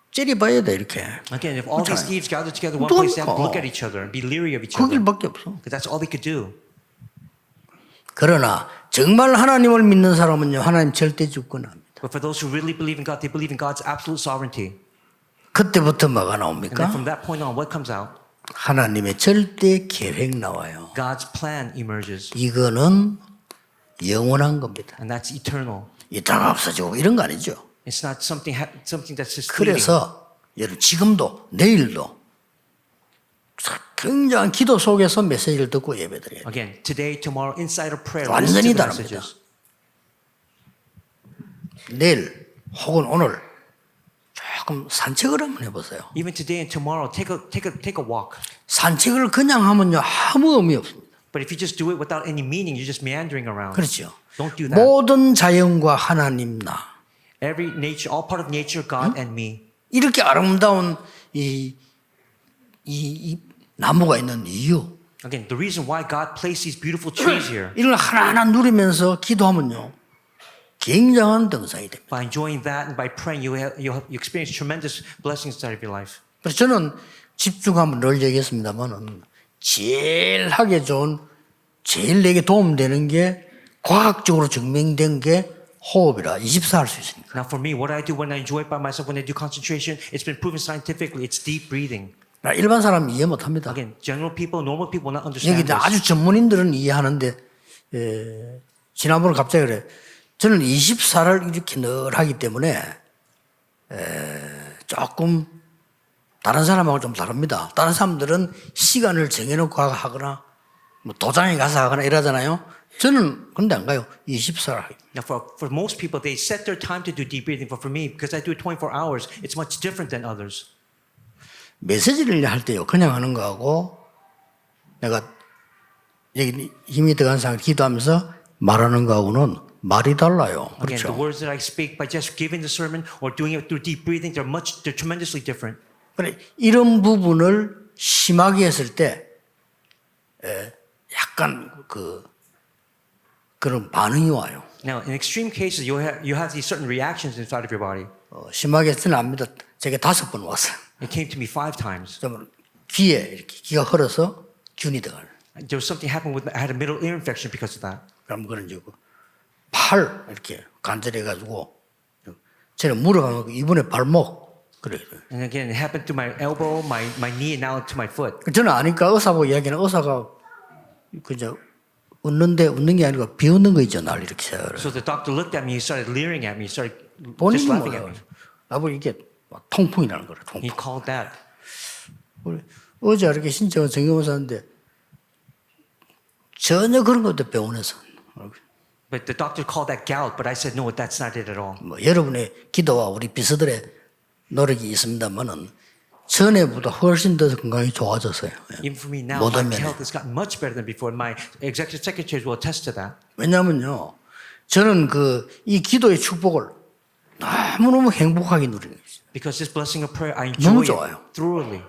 째려봐야 돼 이렇게. Again, if all these thieves gather together in one place, they have to look at each other and be leery of each 그 other. 길밖에 없어. Because that's all they could do. 그러나 정말 하나님을 믿는 사람은요, 하나님 절대 주권 합니다. But for those who really believe in God, they believe in God's absolute sovereignty. 그때부터 뭐가 And then 나옵니까? from that point on, what comes out? 하나님의 절대 계획 나와요. God's plan emerges. 이거는 영원한 겁니다. And that's eternal. 이따가 없어지고 이런 거 아니죠. It's not something that's just fleeting. 그래서 여러분 지금도 내일도 굉장한 기도 속에서 메시지를 듣고 예배드려요. Again, today, tomorrow, inside of prayer, 완전히 listen to the 다릅니다. messages. 내일 혹은 오늘 조금 산책을 한번 해보세요. Even today and tomorrow, take a walk. 산책을 그냥 하면요 아무 의미 없습니다. But if you just do it without any meaning, you're just meandering around. 그렇죠. Don't do that. 모든 자연과 하나님 나 Every nature, all part of nature, God and me. 이렇게 아름다운 이 나무가 있는 이유. Again, the reason why God placed these beautiful trees here. 이걸 하나하나 누리면서 기도하면요 굉장한 등산이 됩니다. By enjoying that and by praying, you experience tremendous blessings inside of your life. 그래서 저는 집중하면 늘 얘기했습니다만은 제일 하기 좋은 제일 내게 도움되는 게 과학적으로 증명된 게 호흡이라 24 할 수 있으니까. Now, for me, what I do when I enjoy it by myself, when I do concentration, it's been proven scientifically. It's deep breathing. 일반 사람 이해 못합니다. Again, general people, normal people will not understand 여기 this. 아주 전문인들은 이해하는데 지난번에 갑자기 그래. 저는 24를 이렇게 늘 하기 때문에 조금 다른 사람하고 좀 다릅니다. 다른 사람들은 시간을 정해놓고 하거나 뭐 도장에 가서 하거나 이러잖아요. 저는 근데 안 가요. 24를 하기. Now, for most people, they set their time to do deep breathing. But for me, because I do it 24 hours, it's much different than others. 메시지를 할 때요. 그냥 하는 거하고 내가 여기 힘이 들어간 상황 기도하면서 말하는 거하고는 말이 달라요. Again, 그렇죠. the words that I speak by just giving the sermon or doing it through deep breathing, they're tremendously different. 그래 이런 부분을 심하게 했을 때 약간 그런 반응이 와요. Now, in extreme cases, you have these certain reactions inside of your body. 심하게 했지는 압니다. 제게 5번 왔어요. It came to me 5 times. 좀 귀에 이렇게 귀가 흘러서 균이 들어가요. There was something happened with I had a middle ear infection because of that. 그럼 그런 이제 팔 이렇게 간절해가지고 저는 물어가면 이번에 발목 그래. And again, it happened to my elbow, my knee, and now to my foot. 저는 아니까 의사하고 이야기는 의사가 그저 웃는 게 아니고 비웃는 거 있죠. 날 이렇게 세요. So the doctor looked at me, he started leering at me, he started just 본인이 laughing at 뭐야? me. 나보고 이게 통풍이라는 거래. 통풍. He called that. 어제 이렇게 신청한 정형외과인데 전혀 그런 것도 병원에서. But the doctor called that gout, but I said no, that's not it at all. 뭐 여러분의 기도와 우리 비서들의 노력이 있습니다만은 전에보다 훨씬 더 건강이 좋아졌어요. Even for me now, 모든 my 면에. health has gotten much better than before. My executive secretaries will attest to that. 왜냐면요, 저는 이 기도의 축복을 너무너무 행복하게 누리는 거죠. Because this blessing of prayer, I 너무 enjoy 좋아요. it thoroughly.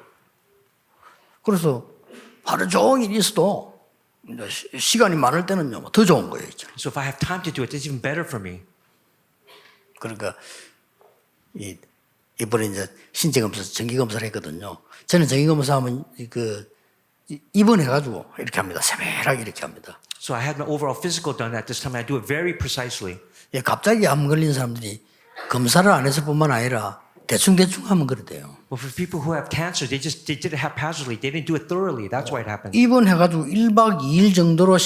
그래서 하루 종일 있어도 시간이 많을 때는요, 더 좋은 거예요. So if I have time to do it, it's even better for me. 그러니까 이번에 이제 신체검사, 정기검사를 했거든요. 저는 정기검사하면 입원해가지고 이렇게 합니다. 세밀하게 이렇게 합니다. So I had my overall physical done at this time. I do it very precisely. 예, 갑자기 암 걸린 사람들이 검사를 안 해서뿐만 아니라 대충 하면 그래요. But for people who have cancer, they did it haphazardly. They didn't do it thoroughly. That's why it happened. 입원해가지고 1박 2일 정도로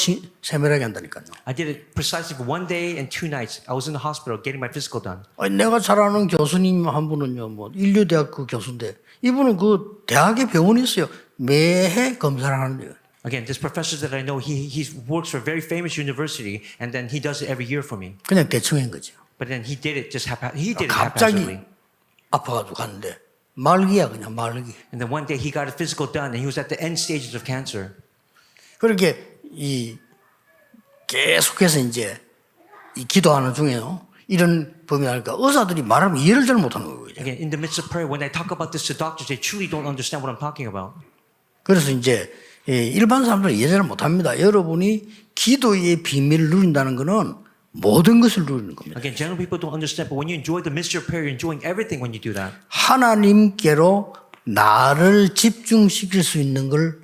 세밀하게 한다니까요. I did it precisely for 1 day and 2 nights. I was in the hospital getting my physical done. 내가 잘 아는 교수님 한 분은요, 인류대학교 교수인데 이분은 그 대학에 병원이 있어요. 매해 검사를 하는데요. Again, this professor that I know, he works for a very famous university, and then he does it every year for me. 그냥 대충 한 거죠. But then he did it haphazardly. 갑자기 아파가지고 갔는데 말기야 그냥 말기. And then one day he got a physical done, and he was at the end stages of cancer. 그렇게 계속해서 이제 이 기도하는 중에요. 이런 범위 하니까 의사들이 말하면 이해를 잘 못하는 거예요. Again, in the midst of prayer, when I talk about this to doctors, they truly don't understand what I'm talking about. 그래서 이제 일반 사람들은 이해 잘 못합니다. 여러분이 기도의 비밀을 누린다는 것은 모든 것을 누리는 겁니다. Again, general people don't understand, but when you enjoy the mystery of prayer, you're enjoying everything when you do that. 하나님께로 나를 집중시킬 수 있는 걸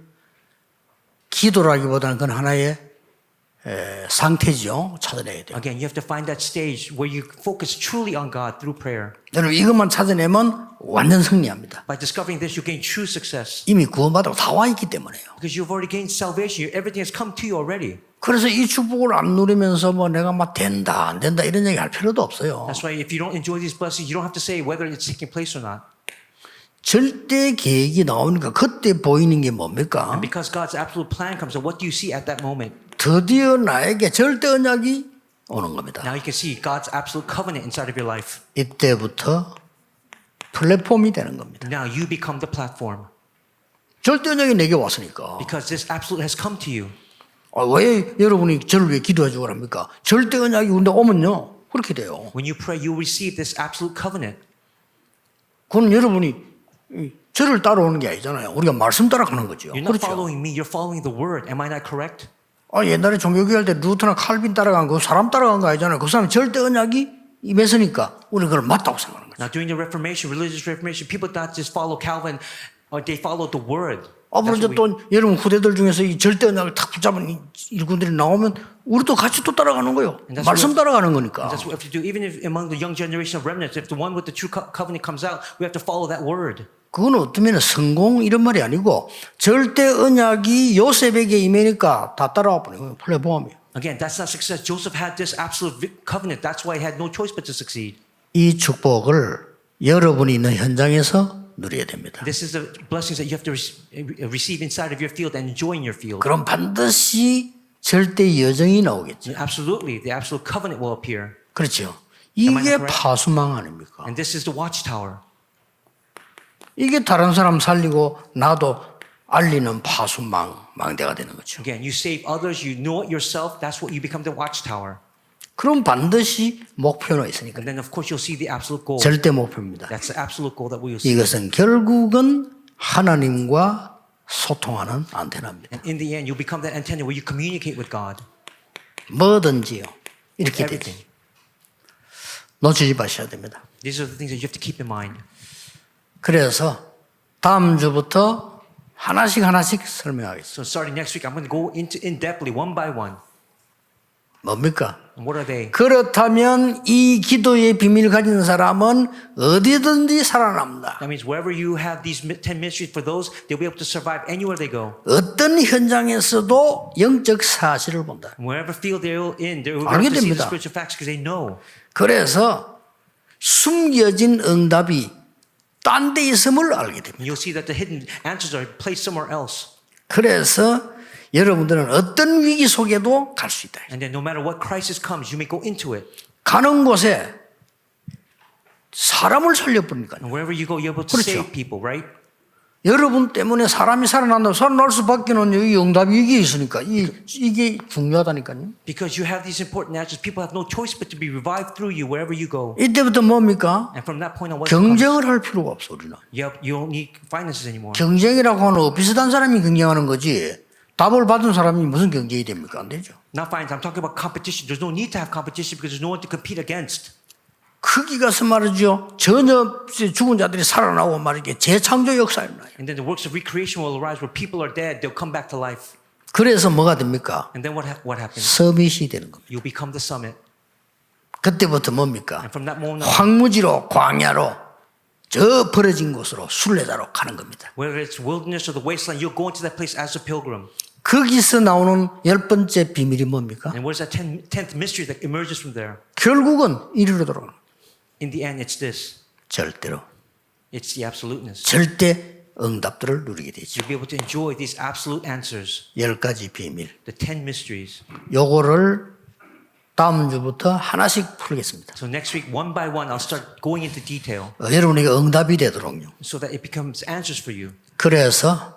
기도라기보다는 그건 하나의 상태죠. 찾아내야 돼요. Again, you have to find that stage where you focus truly on God through prayer. 여러분 이것만 찾아내면 완전 승리합니다. By discovering this, you gain true success. 이미 구원받고 다 와 있기 때문에요. Because you've already gained salvation. Everything has come to you already. 그래서 이 축복을 안 누리면서 내가 막 된다 안 된다 이런 얘기 할 필요도 없어요. That's why if you don't enjoy these blessings, you don't have to say whether it's taking place or not. 절대 계획이 나오니까 그때 보이는 게 뭡니까? And because God's absolute plan comes, so what do you see at that moment? 드디어 나에게 절대 언약이 오는 겁니다. Now you can see God's absolute covenant inside of your life. 이때부터 플랫폼이 되는 겁니다. Now you become the platform. 절대 언약이 내게 왔으니까. Because this absolute has come to you. 왜 여러분이 저를 위해 기도해 주고 합니까? 절대 언약이 근데 오면요 그렇게 돼요. When you pray, you receive this absolute covenant. 그건 여러분이 저를 따라오는 게 아니잖아요. 우리가 말씀 따라가는 거죠. You're not 그렇죠? following me, you're following the word. Am I not correct? 옛날에 종교교회 할 때 루터나 칼빈 따라간 거 사람 따라간 거 아니잖아요. 그 사람이 절대 언약이 임했으니까 우리는 그걸 맞다고 생각하는 거죠. Now during the Reformation, religious Reformation, people not just follow Calvin, or they followed the word. 앞으로 이제 또 여러분 후대들 중에서 이 절대 언약을 탁 붙잡은 일꾼들이 나오면 우리도 같이 또 따라가는 거예요. 말씀 따라가는 거니까. That's what we have to do. Even if among the young generation of remnants, if the one with the true covenant comes out, we have to follow that word. 그건 어떤 면에 성공 이런 말이 아니고 절대 언약이 요셉에게 임하니까 다 따라와 버려요. 플랫폼이에요. Again, that's not success. Joseph had this absolute covenant. That's why he had no choice but to succeed. 이 축복을 여러분이 있는 현장에서 누려야 됩니다. This is the blessings that you have to receive inside of your field and enjoy in your field. 그럼 반드시 절대 여정이 나오겠죠. Absolutely, the absolute covenant will appear. 그렇죠. 이게 파수망 아닙니까? And this is the watchtower. 이게 다른 사람 살리고 나도 알리는 망대가 되는 거죠. Again, you save others, you know it yourself. That's what you become the watchtower. 그럼 반드시 목표가 있으니까. And then of course you'll see the absolute goal. 절대 목표입니다. That's the absolute goal that we will see. 이것은 결국은 하나님과 소통하는 안테나입니다. And in the end, you'll become that antenna where you communicate with God. 뭐든지요. 이렇게 되지. 놓치지 마셔야 됩니다. These are the things that you have to keep in mind. 그래서 다음 주부터 하나씩 설명하겠습니다. So starting next week, I'm going to go into in depthly one by one. 뭡니까? And what are they? 그렇다면 이 기도의 비밀을 가진 사람은 어디든지 살아남다. That means wherever you have these 10 ministries for those, they'll be able to survive anywhere they go. 어떤 현장에서도 영적 사실을 본다. And wherever field they're in, they will be 알게 able to see the 됩니다. spiritual facts because they know. 그래서 숨겨진 응답이 딴 데 있음을 알게 됩니다. And you'll see that the hidden answers are placed somewhere else. 그래서 여러분들은 어떤 위기 속에도 갈 수 있다. And then no matter what crisis comes, you may go into it. 가는 곳에 사람을 살려버리니까요. And wherever you go, you're able to 그렇죠. save people, right? 여러분 때문에 사람이 살아난다면 살아날 수밖에는 이 응답이 이게 있으니까 이게 중요하다니까요. Because you have these important answers, people have no choice but to be revived through you wherever you go. 이때부터 뭡니까? And from that point on, what 경쟁을 할 필요가 없어 우리는. you don't need finances anymore. 경쟁이라고 하는 비슷한 사람이 경쟁하는 거지. 답을 받은 사람이 무슨 경쟁이 됩니까? 안 되죠. Not finance. I'm talking about competition. There's no need to have competition because there's no one to compete against. 거기 가서 말이죠. 전혀 죽은 자들이 살아나고 말이게 재창조 역사에 나요. And then the works of recreation will arise where people are dead. They'll come back to life. 그래서 뭐가 됩니까? And then what happens? 서밋이 되는 겁니다. You'll become the summit. 그때부터 뭡니까? And from that moment on, 황무지로 광야로 저 벌어진 곳으로 순례자로 가는 겁니다. whether it's wilderness or the wasteland, you'll go into that place as a pilgrim. 거기서 나오는 10번째 비밀이 뭡니까? And what is that 10th mystery that emerges from there? 결국은 이리로 돌아가는 거예요. In the end, it's this. 절대로. It's the absoluteness. 절대 응답들을 누리게 되죠. You'll be able to enjoy these absolute answers. 10가지 비밀. The 10 mysteries. 요거를 다음 주부터 하나씩 풀겠습니다. So next week, one by one, I'll start going into detail 여러분에게 응답이 되도록요. so that it becomes answers for you. 그래서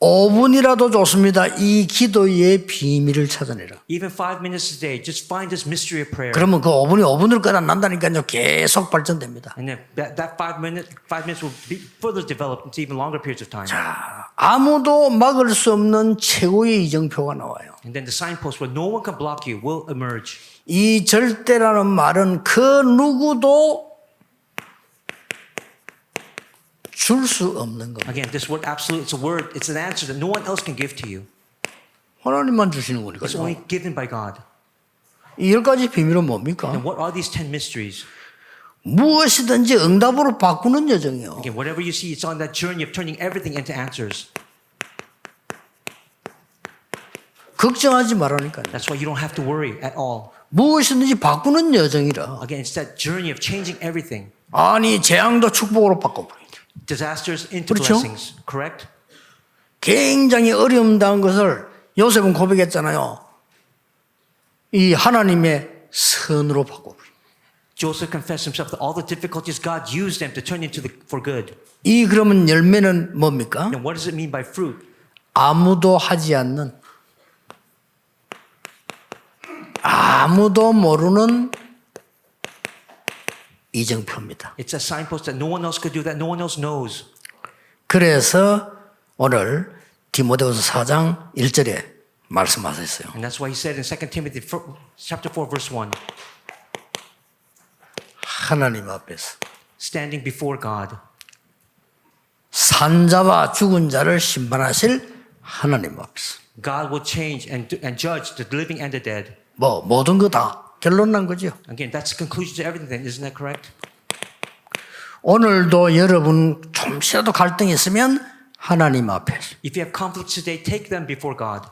5분이라도 좋습니다. 이 기도의 비밀을 찾아내라. Even 5 minutes a day, just find this mystery of prayer. 그러면 그 5분이 5분으로 끝난다니까요. 계속 발전됩니다. And then that 5 minutes will be further developed into even longer periods of time. 자, 아무도 막을 수 없는 최고의 이정표가 나와요. And then the signpost where no one can block you will emerge. 이 절대라는 말은 그 누구도 줄 수 없는 겁니다. Again, this word absolute, it's a word, it's an answer that no one else can give to you. 하나님만 주시는 거니까요. It's only given by God. 이 10가지 비밀은 뭡니까? And what are these 10 mysteries? 무엇이든지 응답으로 바꾸는 여정이요. Again, whatever you see, it's on that journey of turning everything into answers. 걱정하지 말라니까요. That's why you don't have to worry at all. 무엇이든지 바꾸는 여정이라. Again, it's that journey of changing everything. 아니 재앙도 축복으로 바꿔버리죠. Disasters into 그렇죠? blessings, correct? 굉장히 어려움당한 것을 요셉은 고백했잖아요. 이 하나님의 선으로 바꿔버리죠. Joseph confessed himself that all the difficulties God used them to turn into for good. 이 그러면 열매는 뭡니까? And what does it mean by fruit? 아무도 하지 않는 아무도 모르는 이정표입니다. It's a signpost that no one else could do, that no one else knows. 그래서 오늘 디모데후서 4장 1절에 말씀하셨어요. And that's why he said in 2 Timothy chapter 4 verse 1. 하나님 앞에서 Standing before God. 산자와 죽은 자를 심판하실 하나님 앞에서. God will change and judge the living and the dead. 뭐 모든 거 다 결론 난 거죠. Again, that's the conclusion to everything then, isn't that correct? 오늘도 여러분 좀이라도 갈등이 있으면 하나님 앞에서. If you have conflicts today, take them before God.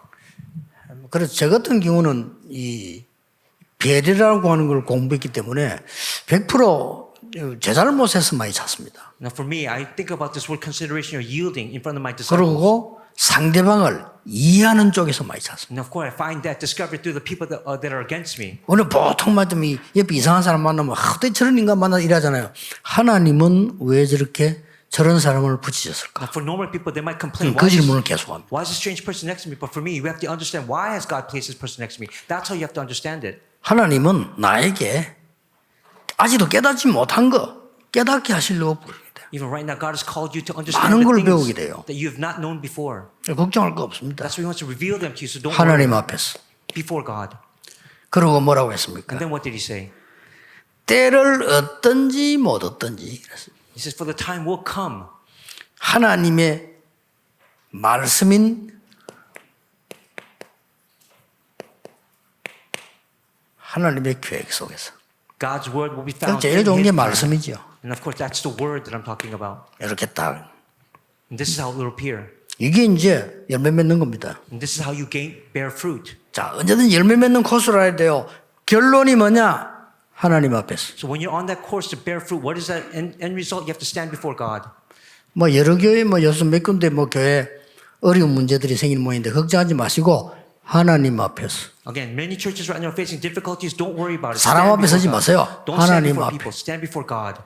그래서 저 같은 경우는 이 배려라고 하는 걸 공부했기 때문에 100% 제 잘못에서 많이 찾습니다. Now for me, I think about this word consideration or yielding in front of my disciples. 그리고 상대방을 이해하는 쪽에서 많이 찾습니다. And of course, I find that discovered through the people that are against me. 오늘 보통 말하면 이 옆에 이상한 사람 만나면 어떻게 저런 인간 만나 이러잖아요. 하나님은 왜 저렇게 저런 사람을 붙이셨을까? Now for normal people, they might complain. 그 질문을 계속합니다. Why is a strange person next to me? But for me, we have to understand why has God placed this person next to me. That's how you have to understand it. 하나님은 나에게 아직도 깨닫지 못한 거 깨닫게 하시려고 부릅니다. Even right now, God has called you to understand 많은 the 걸 things 배우게 돼요. that you have not known before. 걱정할 거 없습니다. That's why He wants to reveal them to you. So don't 하나님 worry. 앞에서. Before God. 그러고 뭐라고 했습니까? And then what did He say? 때를 얻든지 못 얻든지. He says, "For the time will come." 하나님의 말씀인 하나님의 계획 속에서. God's word will be found 제일 in 좋은 His 게 plan. 말씀이죠. And of course, that's the word that I'm talking about. 이렇게 딱. And this is how it will appear. 이게 이제 열매 맺는 겁니다. And this is how you bear fruit. 자, 언제든 열매 맺는 코스로 해야 돼요. 결론이 뭐냐? 하나님 앞에서. So when you're on that course to bear fruit, what is that end result? You have to stand before God. 뭐 여러 교회 뭐 여섯 몇 군데 뭐 교회 어려운 문제들이 생기는 모양인데 걱정하지 마시고 하나님 앞에서. Again, many churches right now are facing difficulties. Don't worry about it. 사람 Stand 앞에 서지 before 마세요. God. Don't stand 하나님 before 앞에. people. Stand before God.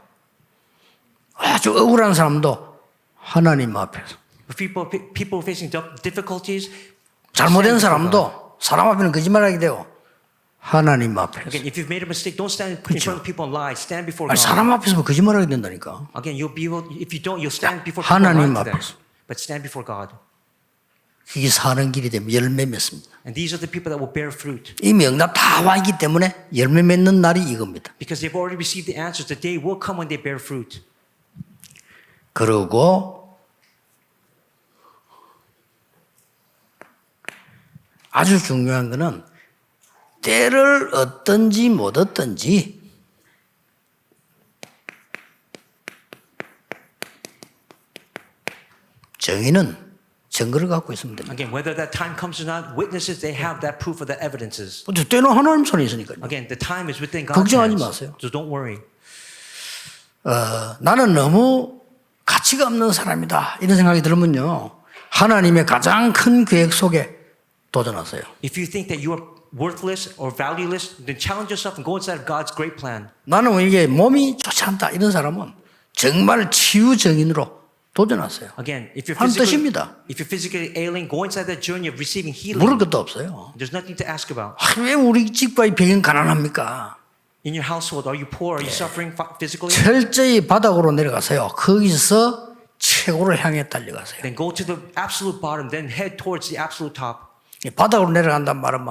아주 억울한 사람도 하나님 앞에서. If people facing difficulties, 잘못된 stand before God. 사람도 사람 앞에는 거짓말하게 되고 하나님 앞에서. Again, if you've made a mistake, don't stand in front of people and lie. Stand before 아니, God. 사람 앞에서 거짓말하게 된다니까. Again, you'll be able. If you don't, you'll stand before people and 하나님 lie to them. 앞에서. But stand before God. 이게 사는 길이 되면 열매 맺습니다. And these are the people that will bear fruit. 이 명답 다 와 있기 때문에 열매 맺는 날이 이겁니다. Because they've already received the answers. The day will come when they bear fruit. 그리고 아주 중요한 거는 때를 얻든지 못 얻든지 정의는 증거를 갖고 있으면 됩니다. Again, whether that time comes or not, witnesses, they have that proof of the evidences. 때는 하나님 손에 있으니까요. Again, the time is within God's 걱정하지 hands. 마세요. So don't worry. 나는 너무 가치가 없는 사람이다 이런 생각이 들면요 하나님의 가장 큰 계획 속에 도전하세요. If you think that you are worthless or valueless, then challenge yourself and go inside of God's great plan. 나는 이게 몸이 좋지 않다 이런 사람은 정말 치유 정인으로 도전하세요. Again, if you're 하는 뜻입니다. physically ailing, go inside that journey of receiving healing. 물을 것도 없어요. There's nothing to ask about. 왜 우리 집과의 배경 가난합니까? In your household, are you poor? Are you suffering physically? 철저히 바닥으로 내려가세요. 거기서 최고를 향해 달려가세요. Then go to the absolute bottom, then head towards the absolute top. 바닥으로 내려간단 말은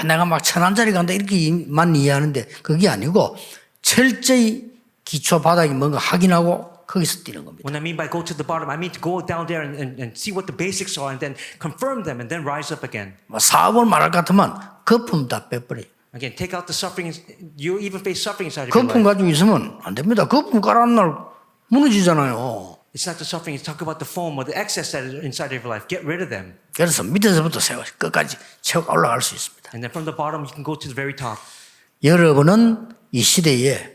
내가 막 1,000원짜리 간다 이렇게만 이해하는데 그게 아니고 철저히 기초 바닥이 뭔가 확인하고 거기서 뛰는 겁니다. When I mean by go to the bottom, I mean to go down there and see what the basics are and then confirm them and then rise up again. 사업을 말할 것 같으면 거품 다 빼버려. Again, take out the suffering. You even face suffering inside of your 거품 life. 가지고 있으면 안 됩니다. 거품 깔아놓은 날 무너지잖아요. It's not the suffering. It's talk about the foam or the excess that is inside of your life. Get rid of them. 그래서 밑에서부터 끝까지 채우고 올라갈 수 있습니다. And then from the bottom, you can go to the very top. 여러분은 이 시대에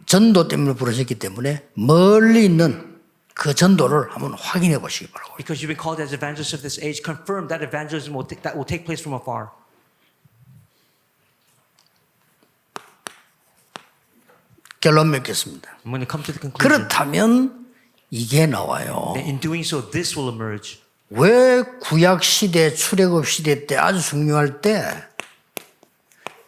전도 때문에 부르셨기 때문에 멀리 있는 그 전도를 한번 확인해 보시기 바라고요. Because you've been called as evangelists of this age, confirm that evangelism that will take place from afar. 결론 맺겠습니다. I'm going to come to the conclusion. 그렇다면 이게 나와요. That in doing so, this will emerge. 왜 구약 시대, 출애굽 시대 때 아주 중요할 때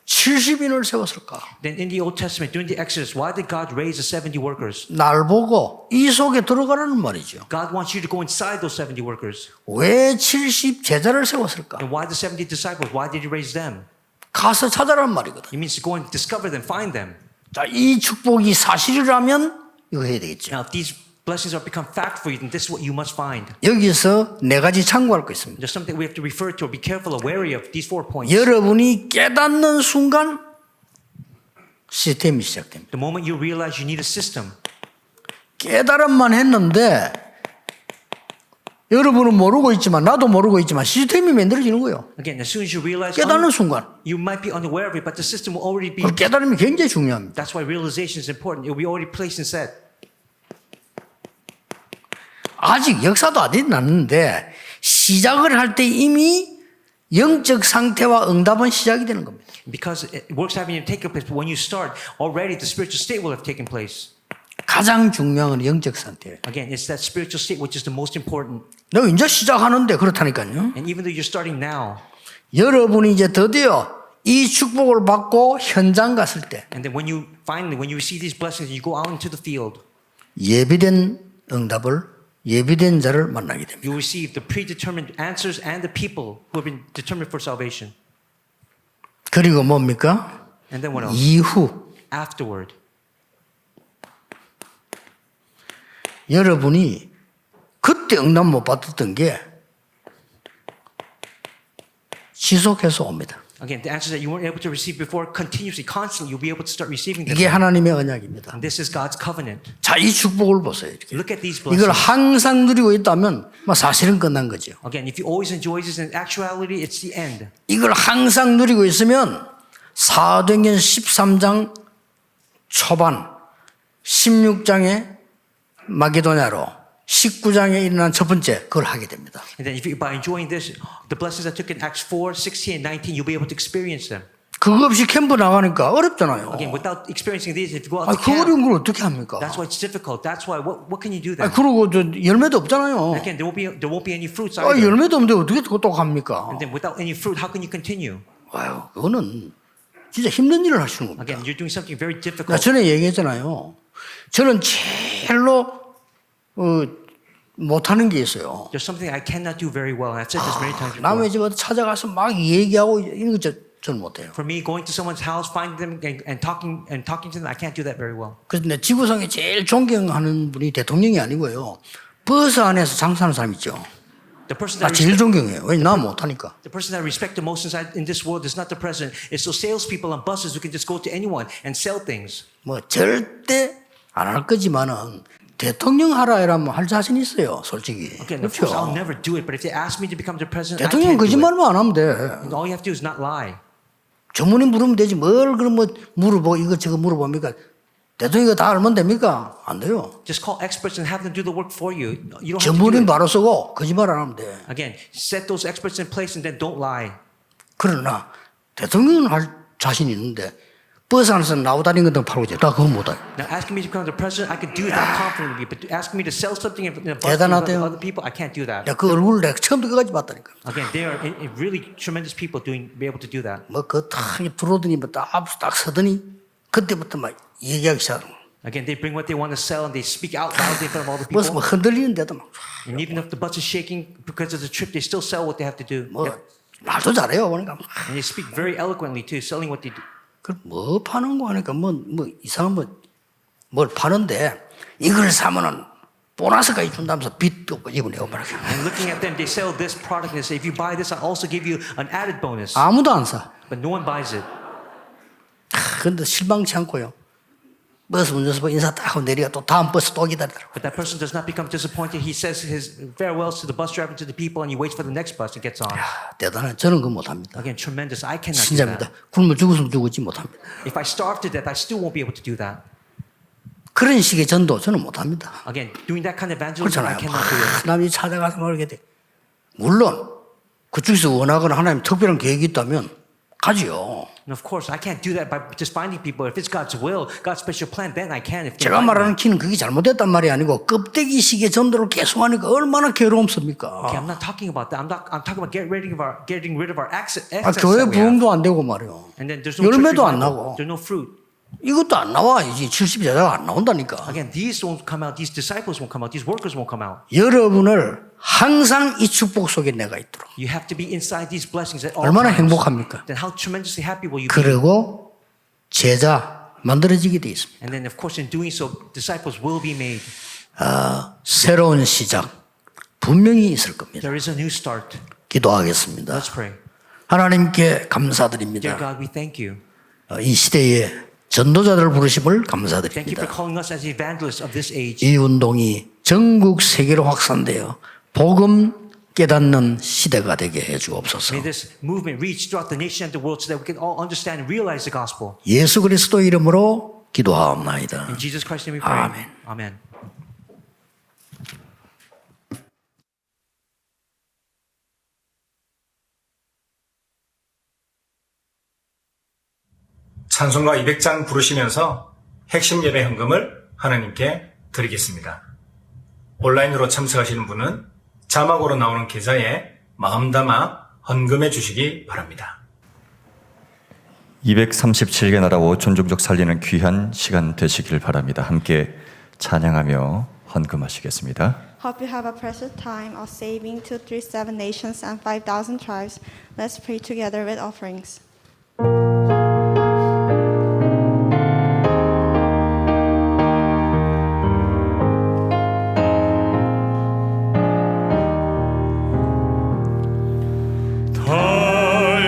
70인을 세웠을까? Then in the Old Testament, during the Exodus, why did God raise the 70 workers? 날 보고 이 속에 들어가라는 말이죠. God wants you to go inside those 70 workers. 왜 70 제자를 세웠을까? And why the 70 disciples? Why did he raise them? 가서 찾아라는 말이거든. It means to go and discover them, find them. 자, 이 축복이 사실이라면 이거 해야 되겠죠. Now, if these blessings are become fact for you, then this is what you must find. 여기서 네 가지 참고할 거 있습니다. There's something we have to refer to or be careful or wary of. These 4 points. 여러분이 깨닫는 순간 시스템이 시작됩니다. The moment you realize you need a system. 깨달음만 했는데 여러분은 모르고 있지만 나도 모르고 있지만 시스템이 만들어지는 거예요. Again, as soon as you realize, 깨닫는 순간. you might be unaware of it, but the system will already be. 깨달음이 굉장히 중요합니다. That's why realization is important. It will be already placed and set. 아직 역사도 안 났는데 시작을 할 때 이미 영적 상태와 응답은 시작이 되는 겁니다. Because works haven't taken place, but when you start, already the spiritual state will have taken place. 가장 중요한 건 영적 상태예요. Again, it's that spiritual state which is the most important. 너 이제 시작하는데 그렇다니까요. And even though you're starting now, 여러분이 이제 드디어 이 축복을 받고 현장 갔을 때 and then when you receive these blessings, you go out into the field. 예비된 응답을 예비된 자를 만나게 됩니다. You receive the predetermined answers and the people who have been determined for salvation. 그리고 뭡니까? And then what else? 이후 Afterward. 여러분이 그때 응답 못 받았던 게 지속해서 옵니다. Again, the answers that you weren't able to receive before, continuously, constantly, you'll be able to start receiving them. 이게 하나님의 언약입니다. And this is God's covenant. 자, 이 축복을 보세요. 이렇게. Look at these 이걸 blessings. 항상 누리고 있다면 사실은 끝난 거죠. Again, if you always enjoy this, in actuality, it's the end. 이걸 항상 누리고 있으면 사도행전 13장 초반 16장에 마게도냐로 19장에 일어난 첫 번째 그걸 하게 됩니다. And then if you, by enjoying this, the blessings that took in Acts 4, 16, and 19, you'll be able to experience them. 그거 없이 캠프 나가니까 어렵잖아요. Again, without experiencing these, if you go out 아, to 그 camp, 어려운 걸 어떻게 합니까? that's why it's difficult. That's why, what can you do then? 그리고 열매도 없잖아요. Again, there won't be any fruits 아, either. 열매도 없는데 어떻게 또 갑니까? And then without any fruit, how can you continue? 아유, 그거는 진짜 힘든 일을 하시는 겁니다. Again, you're doing something very 나 difficult. 전에 얘기했잖아요. 저는 제일로 못하는 게 있어요. There's something I cannot do very well, and I've said this many times before. 남의 집 어디 찾아가서 막 얘기하고 이런 거 저는 못해요. For me, going to someone's house, finding them, and talking to them, I can't do that very well. 그래서 내 지구상에 제일 존경하는 분이 대통령이 아니고요. 버스 안에서 장사하는 사람 있죠. The person 나 that 제일 존경해요. 왜 나 못하니까. The person that I respect the most inside in this world is not the president. It's those salespeople on buses who can just go to anyone and sell things. 뭐 절대 안 할 거지만은 대통령 하라 이러면 할 자신 있어요, 솔직히. Okay, of course, I'll 그렇죠. never do it. But if they ask me to become the president, I 대통령 can't do it. 거짓말만 안 하면 돼. And all you have to do is not lie. 전문인 물으면 되지. 뭘 그럼 뭐 물어보고 이것저것 물어봅니까? 대통령이 다 알면 됩니까? 안 돼요. Just call experts and have them do the work for you. You don't have to do 전문인 it. 바로 쓰고 거짓말 안 하면 돼. Again, set those experts in place and then don't lie. 그러나 대통령은 할 자신이 있는데 버스 안에서 나오다니는 것도 팔고 이제 나 그건 못해. Now, asking me to become the president, I could do that confidently. But asking me to sell something in a bus 대단하대요. to other people, I can't do that. 내가 그 얼굴을 내가 처음부터 끝까지 봤다니까. Again, they are really tremendous people be able to do that. 뭐그딱 들어오더니 뭐딱 서더니 그때부터 막 얘기하기 시작하는 거야. Again, they bring what they want to sell and they speak out loudly in front of all the people. 버스 뭐 흔들리는데도 막. And even if the bus is shaking because of the trip, they still sell what they have to do. 뭐 말도 잘해요. 그러니까 And they speak very eloquently too, selling what they do. 그뭐 파는 거 하니까 뭐 이상한 뭘 파는데 이걸 사면은 보너스까지 준다면서 빚도 입어내고 말이야. And looking at them, they sell this product and they say, if you buy this, I'll also give you an added bonus. 아무도 안 사. But no one buys it. 근데 실망치 않고요. 버스 운전수 인사 딱 하고 내리가 또 다음 버스 또 기다리더라고. But that person does not become disappointed. He says his farewells to the bus driver and to the people, and he waits for the next bus and gets on. 대단해. 저는 그거 못합니다. Again, tremendous. I cannot do 진짜입니다. that. 굶어 죽었으면 죽었지 못합니다. If I starve to death, I still won't be able to do that. 그런 식의 전도 저는 못합니다. Again, doing that kind of evangelism, I 그렇잖아요. cannot do it. 남이 찾아가서 모르게 돼. 물론 그쪽에서 원하거나 하나님 특별한 계획이 있다면 가지요. And of course, I can't do that by just finding people. If it's God's will, God's special plan, then I can. If they 제가 find me. 말하는 키는 그게 잘못됐단 말이 아니고 껍데기식의 전도를 계속하니까 얼마나 괴로움습니까? Okay, I'm not talking about that. I'm talking about getting rid of our access 교회 that we have. 부흥도 안 되고 말이요. And then there's no church 열매도 안 revival. 나고. There's no fruit. 이것도 안 나와. 이제 70제자가 안 나온다니까. Again, these won't come out. These disciples won't come out. These workers won't come out. 여러분을 항상 이 축복 속에 내가 있도록. You have to be inside these blessings at all 얼마나 times. 행복합니까? Then how tremendously happy will you be? 그리고 제자 만들어지게 돼 있습니다. And then, of course, in doing so, disciples will be made. 새로운 시작 분명히 있을 겁니다. There is a new start. 기도하겠습니다. Let's pray. 하나님께 Dear 감사드립니다. God, we thank you. 이 시대에 전도자들을 부르심을 Thank you 감사드립니다. for calling us as evangelists of this age. 이 운동이 전국 세계로 확산되어 복음 깨닫는 시대가 되게 해 주옵소서. May this movement reach throughout the nation and the world so that we can all understand and realize the gospel. 예수 그리스도 이름으로 기도하옵나이다. In Jesus Christ's name we pray. 아멘. Amen. 찬송가 200장 부르시면서 핵심 예배 헌금을 하나님께 드리겠습니다. 온라인으로 참석하시는 분은 자막으로 나오는 계좌에 마음 담아 헌금해 주시기 바랍니다. 237개 나라 5천 종족 살리는 귀한 시간 되시길 바랍니다. 함께 찬양하며 헌금하시겠습니다. Hope you have a precious time of saving 237 nations and 5,000 tribes. Let's pray together with offerings. 달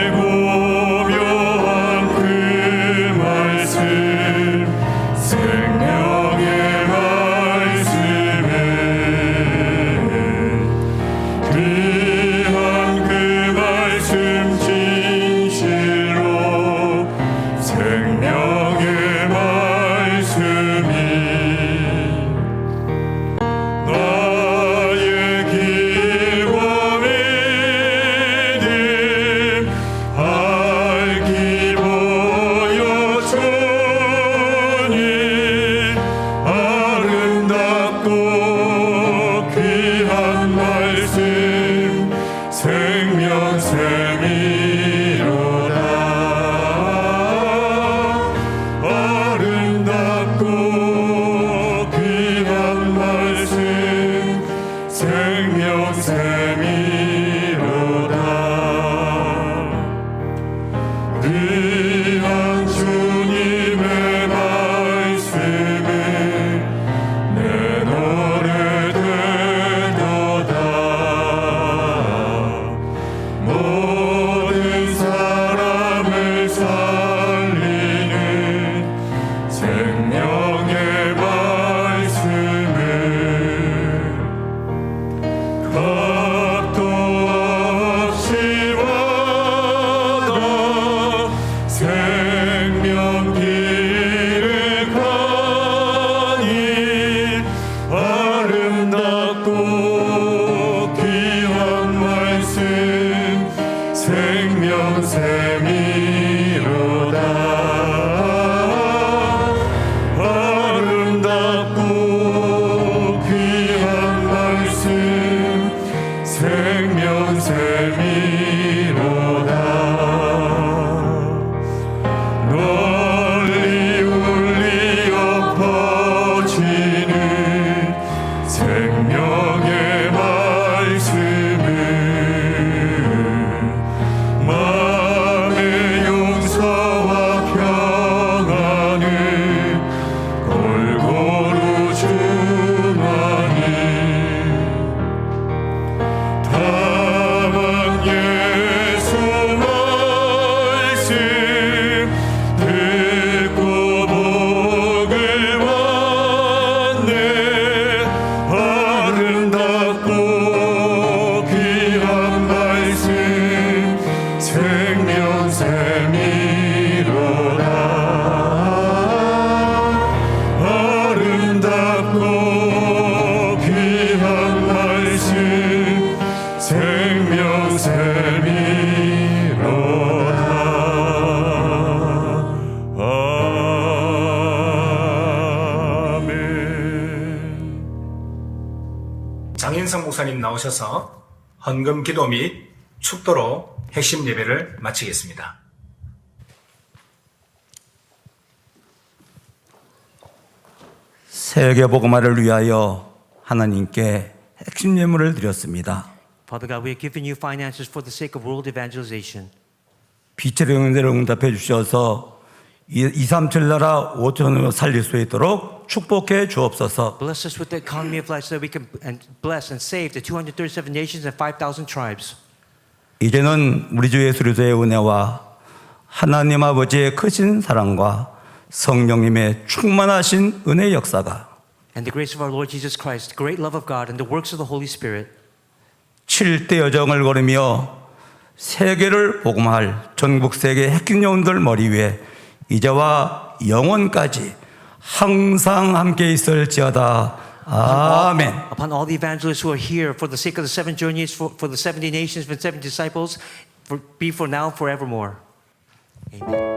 귀한 주님의 말씀이 내 노래 되도다. 모든 사람을 살리는 생명의 말씀을 값도 없이 받아 생명 길을 가니 아름답고 귀한 말씀 생명샘이로다. 아름답고 귀한 말씀 생명샘이로다. 널리 울리어 퍼지는 생명의 말씀을 마음의 용서와 평안을 골고루 주나니 다만 예수 말씀 듣고 복을 받네. 아름답고 귀한 말씀 생명샘이로다. 아름답고 귀한 말씀 생명샘이로다. 아멘. 장인성 목사님 나오셔서 헌금 기도 및 축도로 핵심 예배를 마치겠습니다. 세계 복음화를 위하여 하나님께 핵심 예물을 드렸습니다. Father God, we have given you finances for the sake of world evangelization. 빛의 영대로 응답해 주셔서 237 나라 5천을 살릴 수 있도록 축복해 주옵소서. Bless us with the economy of life so that we can bless and save the 237 nations and 5,000 tribes. 이제는 우리 주 예수 그리스도의 은혜와 하나님 아버지의 크신 사랑과 성령님의 충만하신 은혜 역사가 And the grace of our Lord Jesus Christ, the great love of God, and the works of the Holy Spirit 7대 여정을 걸으며 세계를 복음할 전국 세계 핵심 영혼들 머리 위에 이제와 영원까지 항상 함께 있을지어다. 아멘. upon all the evangelists who are here for the sake of the 7 journeys, for the 70 nations and 70 disciples, be for now, forevermore. Amen.